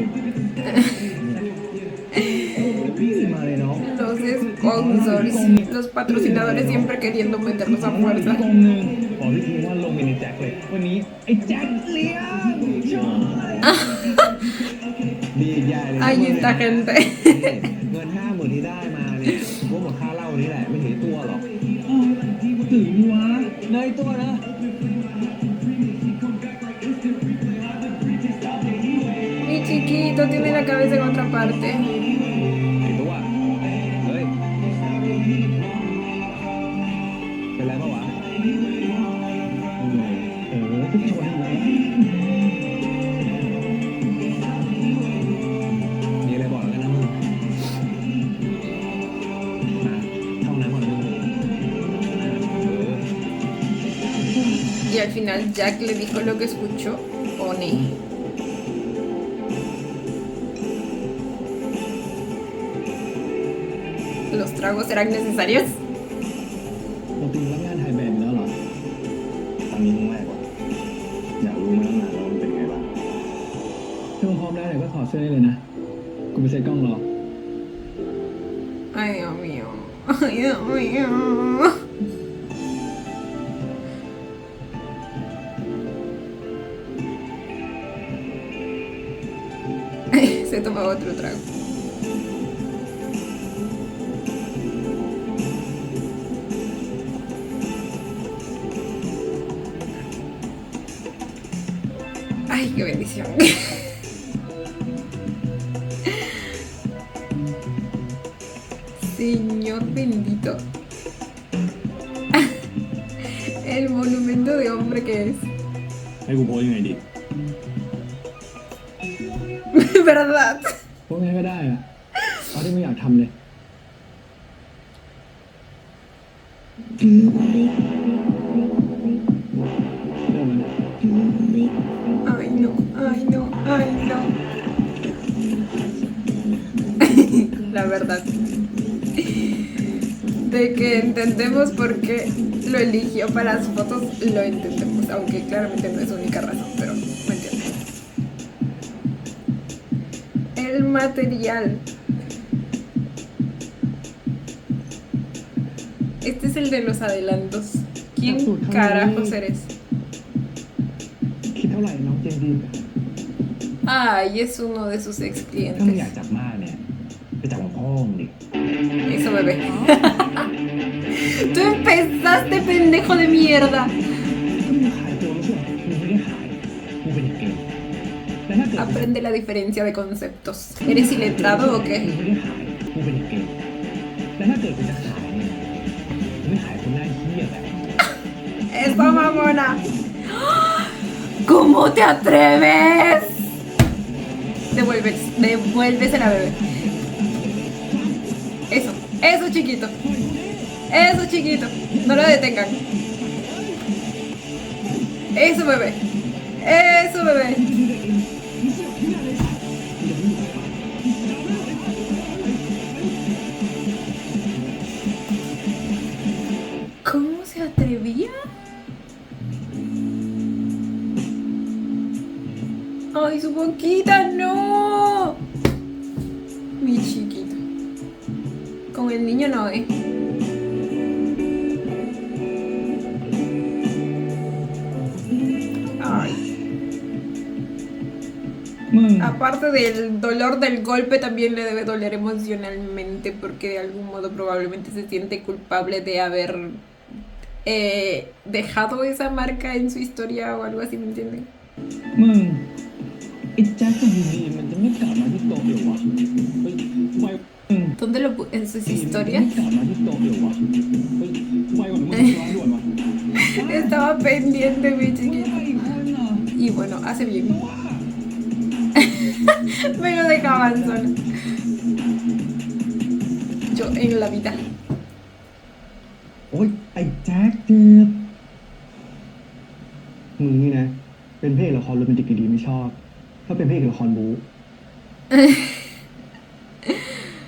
พี่มาเลยเนาะ Los sponsors, los patrocinadores siempre queriendo meternos a ก fuerza. องหนึ่งบอกพี่ทีว่าลงเป็นไอ้แจ็คเลยวันนี้ไอ้แจ็คเลี้ยงช่วยดีใหญ่เลย Ahí está gente. เงิน50,000ที่ได้มาเนี่ยพวกหมดค่าเหล้านี่แหละไม่ถึงตัวหรอกถึงวะในตัวนะ Mi chiquito tiene la cabeza en otra parte. ไอ้ตัวเฮ้ยเป็นไรปะวะทุกชนมีอะไรบอกแล้วกันนะมึงมาเท่านั้นก่อนมึง Y al final Jack le dijo lo que escuchó. Pone. ¿Los tragos eran necesarios? ปกติรับงานถ่ายแบบอยู่แล้วเหรอตอนนี้ครั้งแรกว่ะอยากรู้มาตั้งนานแล้วมันเป็นไงบ้างถ้ามึงพร้อมแล้วเดี๋ยวก็ถอดเสื้อได้เลยนะ กูไปเซ็ตกล้องรอ Ay, Dios mío. Ay, Dios mío. Se tomaba otro trago. Ay, qué bendición. Señor bendito. El monumento de hombre que es. ให้กูโพสยังไงดี ¿Verdad? โพสไงก็ได้อะเอาที่มึงอยากทำเลยเริ่มเลย Ay, no, ay, no, ay, no. La verdad. De que entendemos por qué lo eligió para las fotos, lo entendemos. Aunque claramente no es su única razón, pero me entiendes. El material. Este es el de los adelantos. ¿Quién carajos eres? คิดเท่าไหร่น้องเจนดี Ay, es uno de sus ex ถ้ามึงอยาก clientes. จับมากเนี่ยไปจับของพ่อมึงดิ Eso, bebé. Tú empezaste, pendejo de mierda. ถ้ามึงขายตัวไม่ใช่มึงไม่ได้ขายมึงเป็นเกย์แต่ถ้าเกิด Aprende la diferencia de conceptos. ¿Eres iletrado o มึง qué? ไม่ได้ขายมึงเป็นเกย์แต่ถ้าเกิดมึงจะขายเนี่ยมึงไม่ขายคนหน้าเหี้ยแบบ Esta mamona. ¿Cómo te atreves? Devuélvesela, bebé. Eso, chiquito. Eso, chiquito. No lo detengan. Eso, bebé. Eso, bebé. ¿Cómo se atrevía? ¡Ay, su boquita! ¡No! Mi chiquito. Con el niño no, ¿eh? Ay. มึง Aparte del dolor del golpe, también le debe doler emocionalmente porque de algún modo probablemente se siente culpable de haber dejado esa marca en su historia o algo así, ¿me entienden? มึงไอ้แจ็คกับดีนมันจะไม่กลับมาที่โต๊ะเหรอวะเฮ้ยไวมึง ¿Dónde lo en sus มัน historias? ไม่กลับมาที่โต๊ะเหรอวะเฮ้ยไวกว่ามึงร้อนด่วนวะ Estaba pendiente, mi มึง chiquito. ว่าอีกคนเหรอ Y bueno, hace bien. ว่า Me lo dejaban sola. Yo en la vida. โอ๊ยไอ้แจ็คเจ็บมึงนี่นะ เป็นพระเอกละครโรแมนติกดีไม่ชอบ ถ้าเป็นพระเอกละครบู๊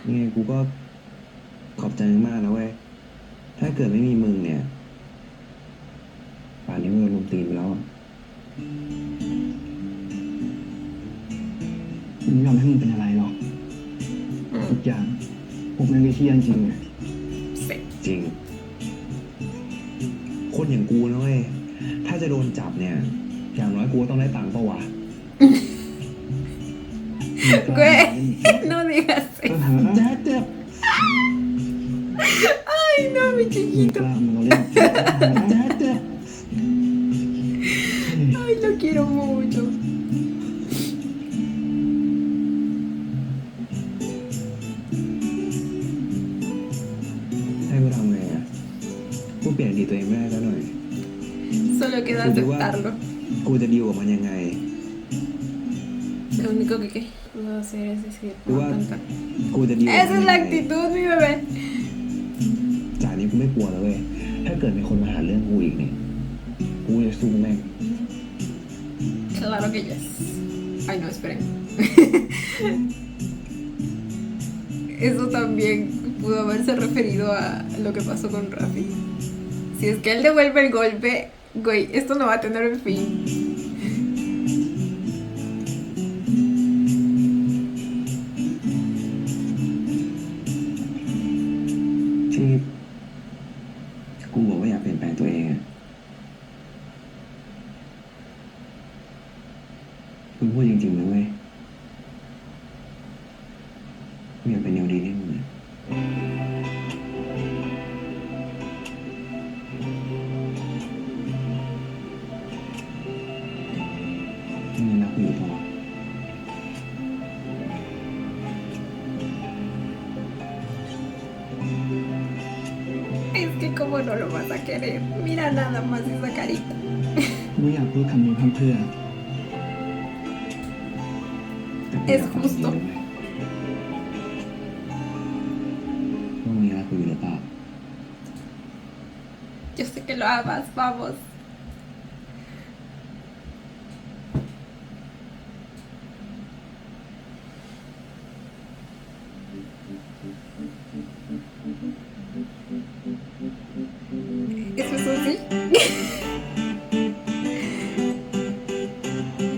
นี่กูก็ขอบใจมากนะเว้ย ถ้าเกิดไม่มีมึงเนี่ย ป่านนี้มึงโดนลุมตีนไปแล้วอะ ผมไม่ยอมให้มึงเป็นอะไรหรอกทุกอย่างผมแม่งได้เที่ยงจริงไง Sí. จริง คนอย่างกูนะเว้ย ถ้าจะโดนจับเนี่ย อย่างน้อยกูก็ต้องได้ตังค์ปะวะ Güey, no digas เออ eso. หา แจ็คเจ็บ Ay, no, mi มึง chiquito. กล้ามึงเอาเล่น แจ็คเจ็บ Ay, lo quiero mucho. ให้กูทำไงอะกูเปลี่ยนดีตัวเองไม่ได้แล้วหน่อย Solo queda Pues igual. aceptarlo. กูจะดีลกับมันยังไง Lo único que puedo hacer es decir, no Igual. cantar. กูจะดีลกับ Esa มัน es ยั la งไง actitud, mi bebé. จากนี้กูไม่กลัวแล้วเว้ย ถ้าเกิดมีคนมาหาเรื่องกูอีกเนี่ย กูจะสู้แม่ง Claro que yes. Ay, no, esperen. Eso también pudo haberse referido a lo que pasó con Rafi. Si es que él devuelve el golpe, güey, esto no va a tener un fin. ที่กูบอกว่าอยากเปลี่ยนแปลงตัวเองอะกูพูดจริงๆนะเว้ยกูอยากเป็นแนวดีให้มึงอะมึงรักกูอยู่ปะวะ Es que como no lo vas a querer. Mira nada más esa carita. ไม่อยากพูดคำนี้พร่ำเพรื่อ Es justo. ว่ามึงรักกูอยู่หรือเปล่า Yo sé que lo amas, vamos. ¿Eso es un sí?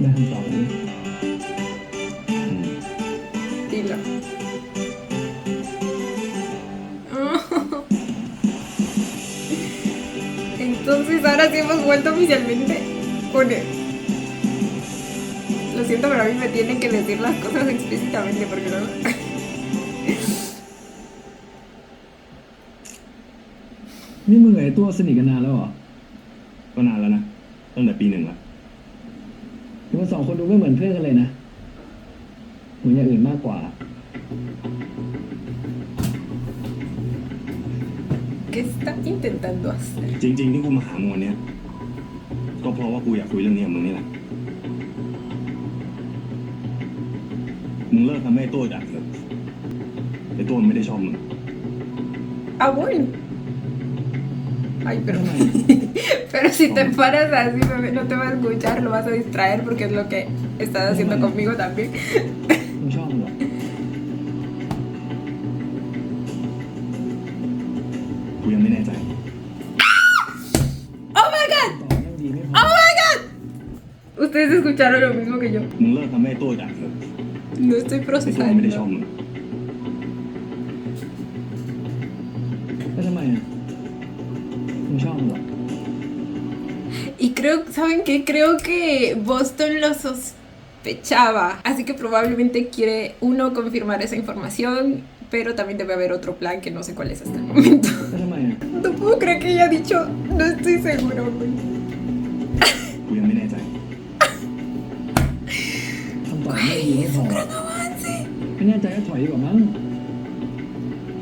ได้คำตอบแล้ว อืม Dilo. Entonces ahora sí hemos vuelto oficialmente con él. Lo siento, pero a mí me tienen que decir las cosas explícitamente porque no. นี่มึงกับไอ้ตัวสนิทกันนานแล้วเหรอ ก็นานแล้วนะ ตั้งแต่ปี 1ละ คือมันสองคนดูไม่เหมือนเพื่อนกันเลยนะ เหมือนอย่างอื่นมากกว่า ¿Qué está intentando hacer? จริง ๆ ที่กูมาหามึงวันเนี้ยก็เพราะว่ากูอยากคุยเรื่องนี้กับมึงนี่แหละ มึงเลิกทำให้ไอ้โต้ดักเถอะไอ้โต้มันไม่ได้ชอบมึง Ah, bueno. Ay, pero, pero si te paras así, bebé, no te va a escuchar, lo vas a distraer porque es lo que estás haciendo conmigo también. มึงชอบมันเหรอ กูยังไม่แน่ใจ ¡Oh my god! ตอบยังดีไม่พอ ¡Oh my god! Ustedes escucharon lo mismo que yo. มึงเลิกทำให้ไอ้โต้ดักเถอะ No estoy ไอ้โต้มันไม่ได้ชอบ procesando. มึง แล้วทำไมอ่ะ มึงชอบมันเหรอ Y creo, ¿saben qué? Creo que Boston sospechaba. Así que probablemente quiere uno confirmar esa información, pero también debe haber otro plan que no sé cuál es hasta el momento. แล้วทำไมอ่ะ No puedo creer que ella ha dicho, no estoy seguro, güey. กูยังไม่แน่ใจ คำตอบไม่ดีไม่พอไม่แน่ใจก็ถอยดีกว่ามั้ง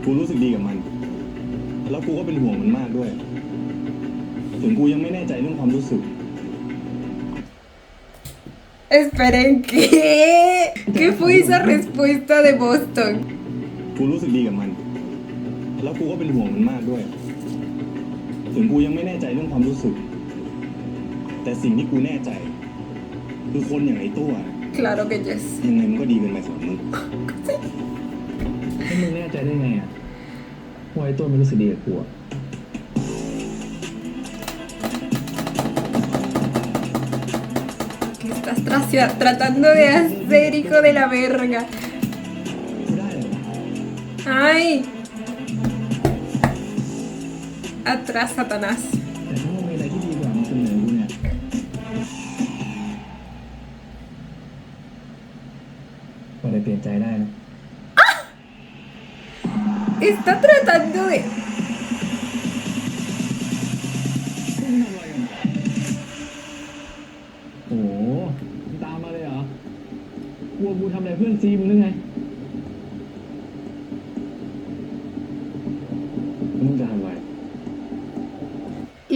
กูรู้สึกดีกับมัน แล้วกูก็เป็นห่วงมันมากด้วย ถึงกูยังไม่แน่ใจเรื่องความรู้สึก Esperen, ¿qué? ¿Qué fue esa respuesta de Boston? กูรู้สึกดีกับมัน แล้วกูก็เป็นห่วงมันมากด้วย ถึงกูยังไม่แน่ใจเรื่องความรู้สึก แต่สิ่งที่กูแน่ใจ คือคนอย่างไอ้ตัว Claro que yes. ยังไงมันก็ดีเกินไปสำหรับมึง ให้มึงแน่ใจได้ไงอ่ะว่าไอ้ตัวไม่รู้สึกดีกับกูอ่ะ ¿Qué estás tratando de hacer, hijo de la verga? ไม่ได้เหรอ ¡Ay! Atrás, Satanás. แต่ถ้ามึงมีอะไรที่ดีกว่ามาเสนอกูเนี่ยพอได้เปลี่ยนใจได้นะ Está tratando de... โอ้โหมึงตามมาเลยเหรอ กลัวกูทำอะไรเพื่อนซีมึงหรือไงแล้วมึงจะทำอะไร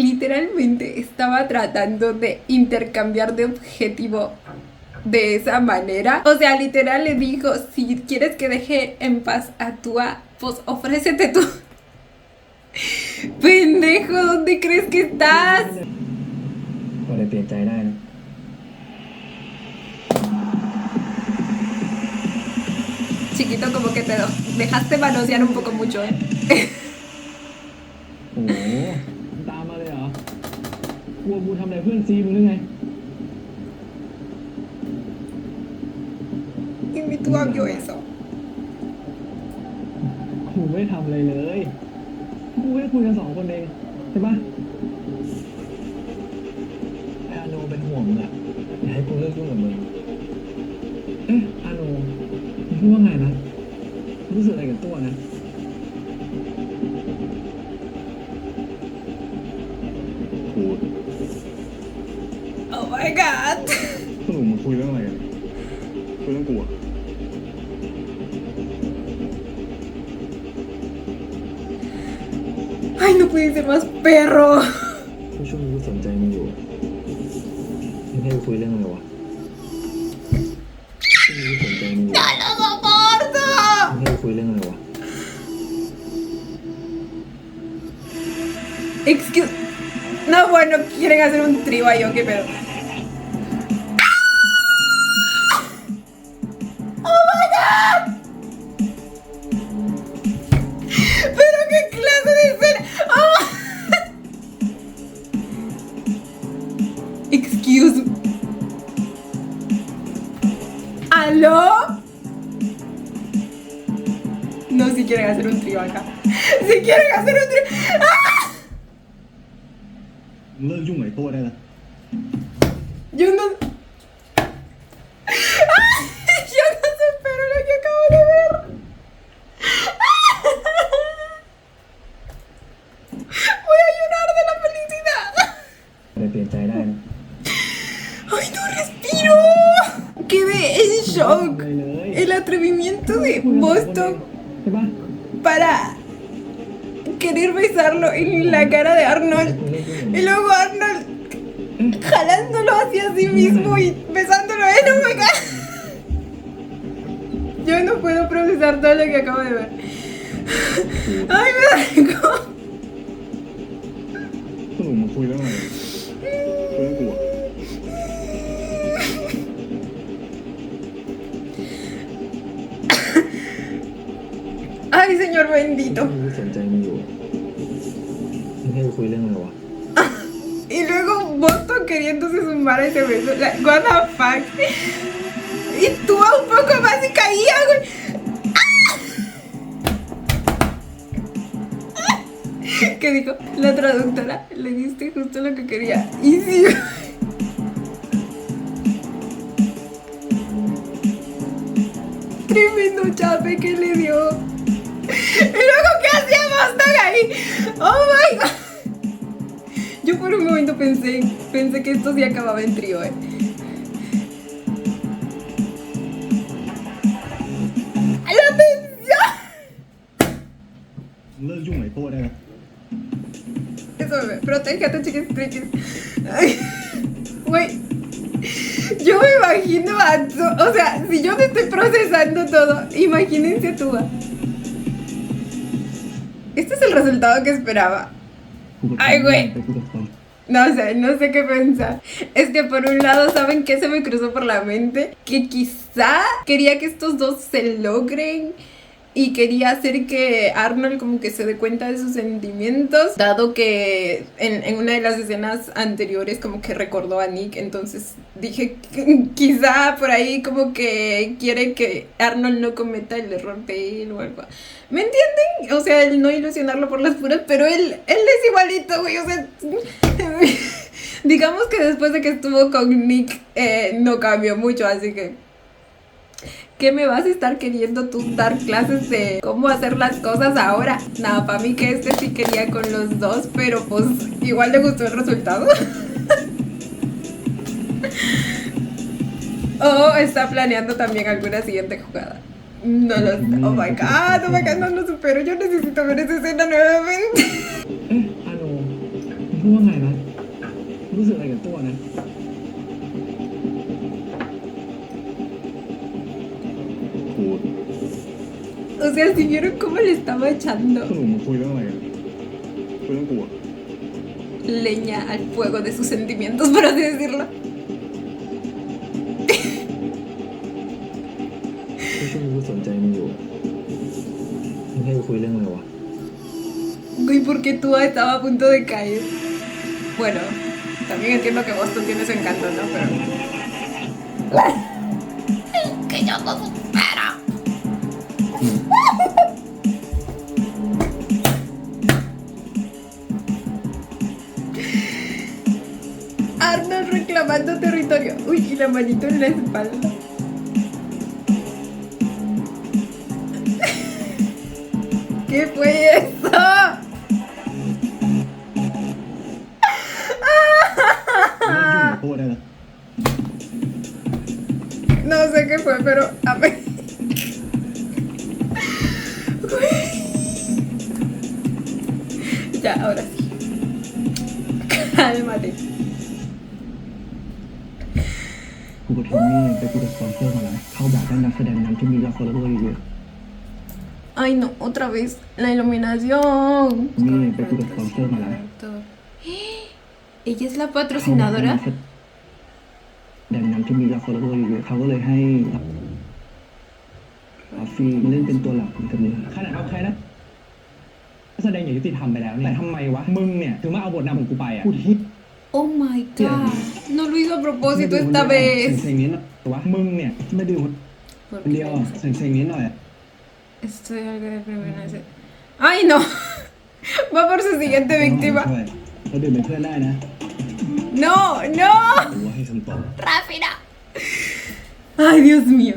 Literalmente estaba tratando de intercambiar de objetivo de esa manera. O sea, literal le dijo, si quieres que deje en paz a Tua, pues ofrécete tú. Pendejo, ¿dónde crees que estás? พอได้เปลี่ยนใจได้นะ Chiquito, como que te dejaste manosear un poco mucho, ¿eh? โอ้โหมึงตามมาเลยเหรอ กลัวกูทำอะไรเพื่อนซีมึงหรือไง Y mi Tua vio eso. กูไม่ทำอะไรเลย กูแค่คุยกันสองคนเองใช่ปะไออาโนเป็นห่วงมึงอะอย่าให้กูเลิกยุ่งกับมึง เอ๊ะอาโนมึงพูดว่าไงนะ รู้สึกอะไรกับตัวนะ กู Oh my god. สนุกมาคุยเรื่องอะไรกันคุยเรื่องกูอะ Ay, no puede ser más perro. กูช่วงนี้กูสนใจมึงอยู่มึงให้กูคุยเรื่องอะไรวะช่วงนี้กูสนใจมึงอยู่ ¡No lo soporto! มึงให้กูคุยเรื่องอะไรวะ Excuse... No, bueno, quieren hacer un trío ahí, ¿o qué pedo? ¡Oh my god! ¿Pero qué clase de escena? ¡Oh! Excuse me. ¿Aló? No, si quieren hacer un trío acá. Si quieren hacer un trío... ¡Ah! มึงเลิกยุ่งกับไอ้ตัวได้แล้ว Yo no... ¡Ah! Yo no supero lo que acabo de ver. Voy a llorar de la felicidad. ได้เปลี่ยนใจได้นะ ¡Ay, no respiro! Quedé en shock. เลยเลย El atrevimiento de Boston ใช่ปะ para querer besarlo en la cara de Arnold. Y luego Arnold jalándolo hacia sí mismo y besándolo a él. ¡Oh my god! Yo no puedo procesar todo lo que acabo de ver. ¡Ay, me da algo! สนุกมาคุยเรื่องอะไรคุยเรื่องกูอะ ¡Ay, señor bendito! กูสนใจมึงอยู่มึงให้กูคุยเรื่องอะไรวะ Y luego Boston queriéndose sumar a ese beso. What the fuck? Y tú un poco más y caía, güey. ¿Qué dijo? La traductora le diste justo lo que quería. Y sí. tremendo chape que le dio. Y luego, ¿qué hacíamos tan ahí? Oh my god. Yo por un momento pensé que esto sí acababa en trío, ¡La tensión! เลิกยุ่งไหนโต้ได้ไหม Eso, bebé, protégete, chiquis, triquis. Ay, güey, yo me imagino o sea, si yo me estoy procesando todo, imagínense tú. Este es el resultado que esperaba. กูก็ Ay, güey. ไปกูกับความ No sé qué pensar. Es que por un lado, ¿saben qué se me cruzó por la mente? Que quizá quería que estos dos se logren y quería hacer que Arnold como que se dé cuenta de sus sentimientos, dado que en una de las escenas anteriores como que recordó a Nick, entonces dije que quizá por ahí como que quiere que Arnold no cometa el error de él o algo. ¿Me entienden? O sea, el no ilusionarlo por las puras, pero él es igualito, güey, o sea... Digamos que después de que estuvo con Nick no cambió mucho, así que... ¿Qué me vas a estar queriendo tú dar clases de cómo hacer las cosas ahora? Nada, para mí que este sí quería con los dos, pero pues igual le gustó el resultado. O está planeando también alguna siguiente jugada. No lo sé. Oh my god, no lo supero. Yo necesito ver esa escena nuevamente. เอ๊ะอาโนมึงพูดว่าไงนะรู้สึกอะไรกับตัวนะ กู O sea, si vieron cómo le estaba echando สรุปมึงคุยเรื่องอะไรกันคุยเรื่องกูอะ leña al fuego de sus sentimientos, por así decirlo. ก็ช่วงนี้กูสนใจมึงอยู่มึงให้กูคุยเรื่องอะไรวะ Güey, porque tú estaba a punto de caer. Bueno, también entiendo que Boston tiene su encanto, ¿no? Pero... que yo no supero. Arnold reclamando territorio. Uy, y la manito en la espalda. ¿Qué fue eso? No sé qué fue, pero a ver. Ya, ahora sí. Cálmate. กูกับทีมมี่ไปกูกับสปอนเซอร์มาแล้วเขาบอกว่านักแสดงนำที่มียอดฟอลโลเวอร์เยอะ Ay, no, otra vez. La iluminación.นี่ไปกูกับสปอนเซอร์มาแล้ว ¿Ella es la patrocinadora? แดงนำที่มียอดฟอลโลเวอร์เยอะเขาก็เลยให้อาฟีมาเล่นเป็นตัวหลักกับมึง ขนาดเอาใครนะแสดงอย่างยุติธรรมไปแล้วเนี่ยแต่ทำไมวะมึงเนี่ยถึงมาเอาบทนำของกูไปอ่ะ พูดฮิต Oh my god. No lo hizo a propósito esta เซ็ vez. งๆนี้หน่อยวะมึงเนี่ยไม่ดื่มคนเดียวอ่ะเซ็งๆนี้หน่อย Estoy algo de primera vez. ¡Ay, no! Va por su siguiente víctima. เราดื่มเป็นเพื่อนได้นะ ¡No! ¡No! กูว่าให้คำตอบ ¡Rápida! ¡Ay, Dios mío!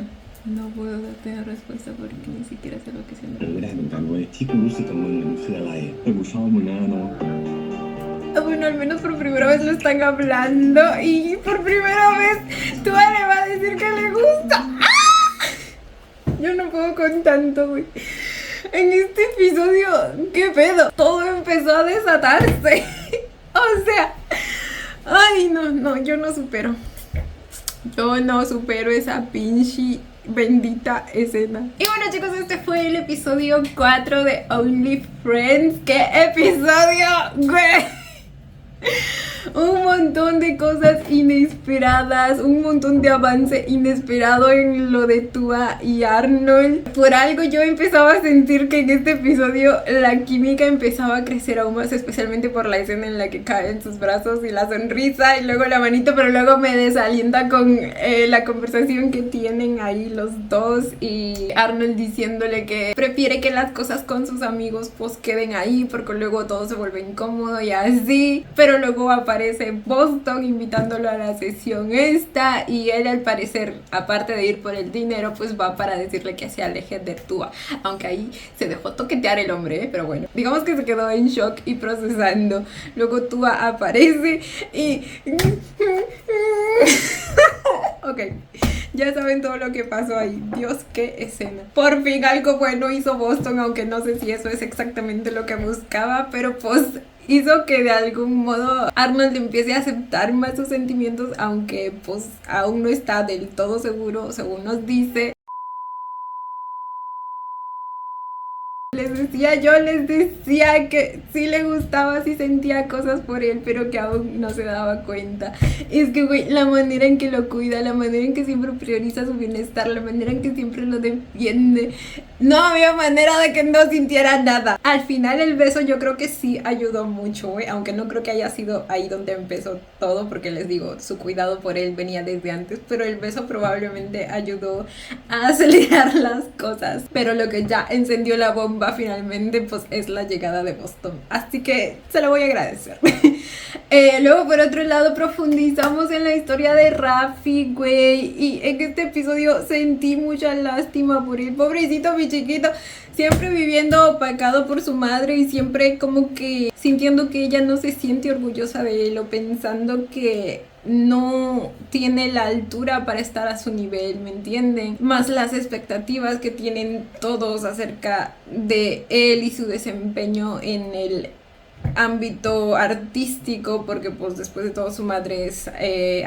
No puedo darte la respuesta porque ni siquiera sé lo que เอ siento. อไม่ได้เหมือนกันเว้ยที่กูรู้สึกกับมึงเนี่ยมันคืออะไรแต่กูชอบมึงนะเนาะ Bueno, al menos por primera vez lo están hablando y por primera vez Tua le va a decir que le gusta. ¡Ah! Yo no puedo con tanto, güey. En este episodio, ¿qué pedo? Todo empezó a desatarse. O sea, ay, no, yo no supero. Yo no supero esa pinche bendita escena. Y bueno, chicos, este fue el episodio 4 de Only Friends. ¡Qué episodio, güey! Un montón de cosas inesperadas, un montón de avance inesperado en lo de Tua y Arnold. Por algo yo empezaba a sentir que en este episodio la química empezaba a crecer aún más, especialmente por la escena en la que cae en sus brazos y la sonrisa y luego la manito, pero luego me desalienta con la conversación que tienen ahí los dos y Arnold diciéndole que prefiere que las cosas con sus amigos pues queden ahí porque luego todo se vuelve incómodo y así, pero luego aparece aparece Boston invitándolo a la sesión esta, y él al parecer, aparte de ir por el dinero, pues va para decirle que se aleje de Tua, aunque ahí se dejó toquetear el hombre, pero bueno, digamos que se quedó en shock y procesando. Luego Tua aparece y ok, ya saben todo lo que pasó ahí. Dios, qué escena. Por fin algo bueno hizo Boston, aunque no sé si eso es exactamente lo que buscaba, pero pues hizo que de algún modo Arnold empiece a aceptar más sus sentimientos, aunque pues aún no está del todo seguro, según nos dice. Les decía que sí le gustaba, sí sentía cosas por él, pero que aún no se daba cuenta. Es que, güey, la manera en que lo cuida, la manera en que siempre prioriza su bienestar, la manera en que siempre lo defiende, no había manera de que no sintiera nada. Al final el beso yo creo que sí ayudó mucho, güey, aunque no creo que haya sido ahí donde empezó todo, porque les digo, su cuidado por él venía desde antes, pero el beso probablemente ayudó a acelerar las cosas. Pero lo que ya encendió la bomba finalmente pues es la llegada de Boston, así que se lo voy a agradecer. Luego por otro lado profundizamos en la historia de Raffi, güey, y en este episodio sentí mucha lástima por él, pobrecito mi chiquito, siempre viviendo opacado por su madre y siempre como que sintiendo que ella no se siente orgullosa de él, o pensando que no tiene la altura para estar a su nivel, ¿me entienden? Más las expectativas que tienen todos acerca de él y su desempeño en el ámbito artístico, porque pues después de todo su madre es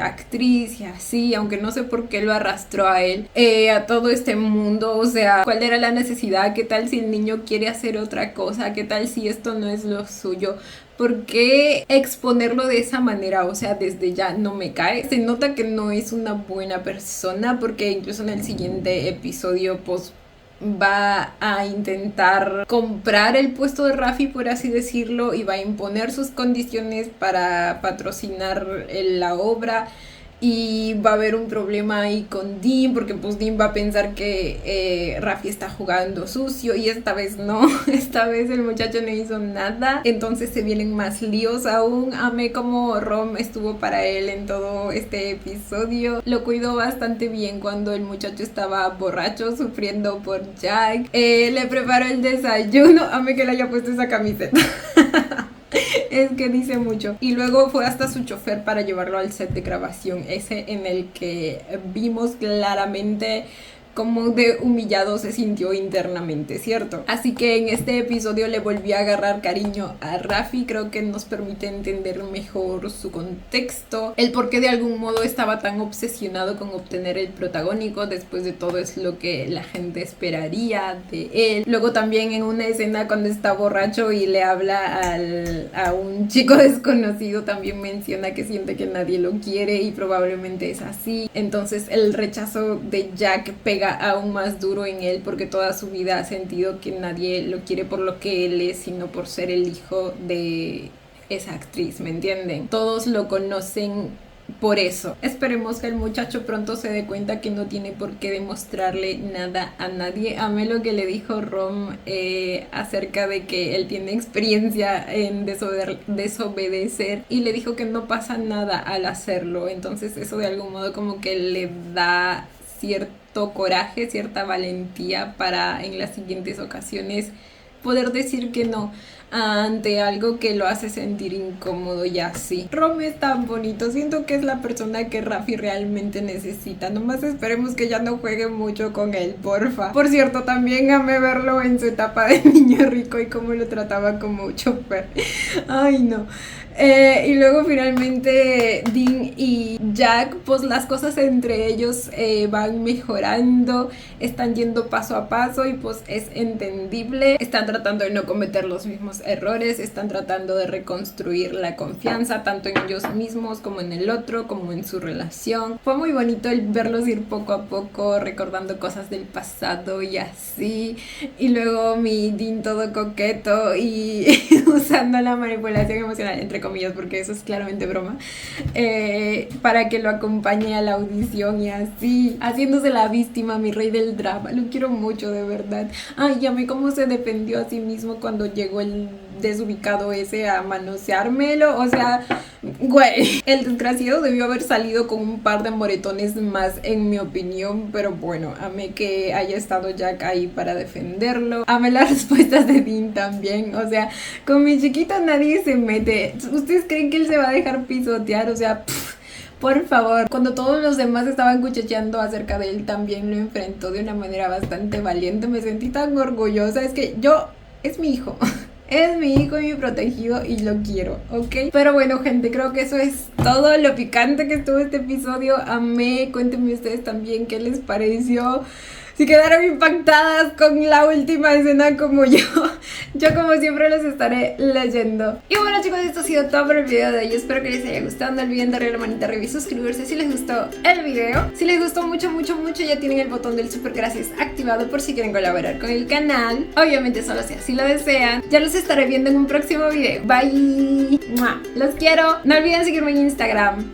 actriz y así, aunque no sé por qué lo arrastró a él a todo este mundo. O sea, ¿cuál era la necesidad? ¿Qué tal si el niño quiere hacer otra cosa? ¿Qué tal si esto no es lo suyo? ¿Por qué exponerlo de esa manera? O sea, desde ya no me cae. Se nota que no es una buena persona, porque incluso en el siguiente episodio pues va a intentar comprar el puesto de Raffi, por así decirlo, y va a imponer sus condiciones para patrocinar la obra. Y va a haber un problema ahí con Dean, porque pues Dean va a pensar que Raffi está jugando sucio, y esta vez no, esta vez el muchacho no hizo nada, entonces se vienen más líos aún. Amé como Rom estuvo para él en todo este episodio, lo cuidó bastante bien cuando el muchacho estaba borracho sufriendo por Jack, le preparó el desayuno, amé que le haya puesto esa camiseta. Es que dice mucho. Y luego fue hasta su chofer para llevarlo al set de grabación, ese en el que vimos claramente cómo de humillado se sintió internamente, ¿cierto? Así que en este episodio le volví a agarrar cariño a Raffi. Creo que nos permite entender mejor su contexto, el por qué de algún modo estaba tan obsesionado con obtener el protagónico. Después de todo es lo que la gente esperaría de él. Luego también en una escena cuando está borracho y le habla a un chico desconocido, también menciona que siente que nadie lo quiere, y probablemente es así. Entonces el rechazo de Jack pega aún más duro en él, porque toda su vida ha sentido que nadie lo quiere por lo que él es, sino por ser el hijo de esa actriz, ¿me entienden? Todos lo conocen por eso. Esperemos que el muchacho pronto se dé cuenta que no tiene por qué demostrarle nada a nadie. Amé lo que le dijo Rom acerca de que él tiene experiencia en desobedecer, y le dijo que no pasa nada al hacerlo. Entonces eso de algún modo como que le da cierto coraje, cierta valentía para en las siguientes ocasiones poder decir que no ante algo que lo hace sentir incómodo y así. Rom es tan bonito, siento que es la persona que Raffi realmente necesita. Nomás esperemos que ya no juegue mucho con él, porfa. Por cierto, también amé verlo en su etapa de niño rico y cómo lo trataba como chofer. Ay, no. Y luego finalmente Dean y Jack, pues las cosas entre ellos van mejorando, están yendo paso a paso, y pues es entendible. Están tratando de no cometer los mismos errores, están tratando de reconstruir la confianza tanto en ellos mismos como en el otro, como en su relación. Fue muy bonito el verlos ir poco a poco recordando cosas del pasado y así. Y luego mi Dean todo coqueto y usando la manipulación emocional, entre comillas, porque eso es claramente broma, para que lo acompañe a la audición y así, haciéndose la víctima, mi rey del drama. Lo quiero mucho, de verdad. Ay, y a mí cómo se defendió a sí mismo cuando llegó el desubicado ese a manoseármelo. O sea, Güey, el desgraciado debió haber salido con un par de moretones más, en mi opinión. Pero bueno, amé que haya estado Jack ahí para defenderlo. Amé las respuestas de Dean también. O sea, con mi chiquito nadie se mete. ¿Ustedes creen que él se va a dejar pisotear? O sea, por favor. Cuando todos los demás estaban cuchicheando acerca de él, también lo enfrentó de una manera bastante valiente. Me sentí tan orgullosa. Es que es mi hijo. Es mi hijo y mi protegido y lo quiero, ¿ok? Pero bueno, gente, creo que eso es todo lo picante que estuvo este episodio. Amé, cuéntenme ustedes también qué les pareció. Si quedaron impactadas con la última escena como yo como siempre los estaré leyendo. Y bueno, chicos, esto ha sido todo por el video de hoy. Espero que les haya gustado. No olviden darle la manita arriba y suscribirse si les gustó el video. Si les gustó mucho, ya tienen el botón del super gracias activado por si quieren colaborar con el canal. Obviamente solo si así lo desean. Ya los estaré viendo en un próximo video. Bye. ¡Mua! Los quiero. No olviden seguirme en Instagram.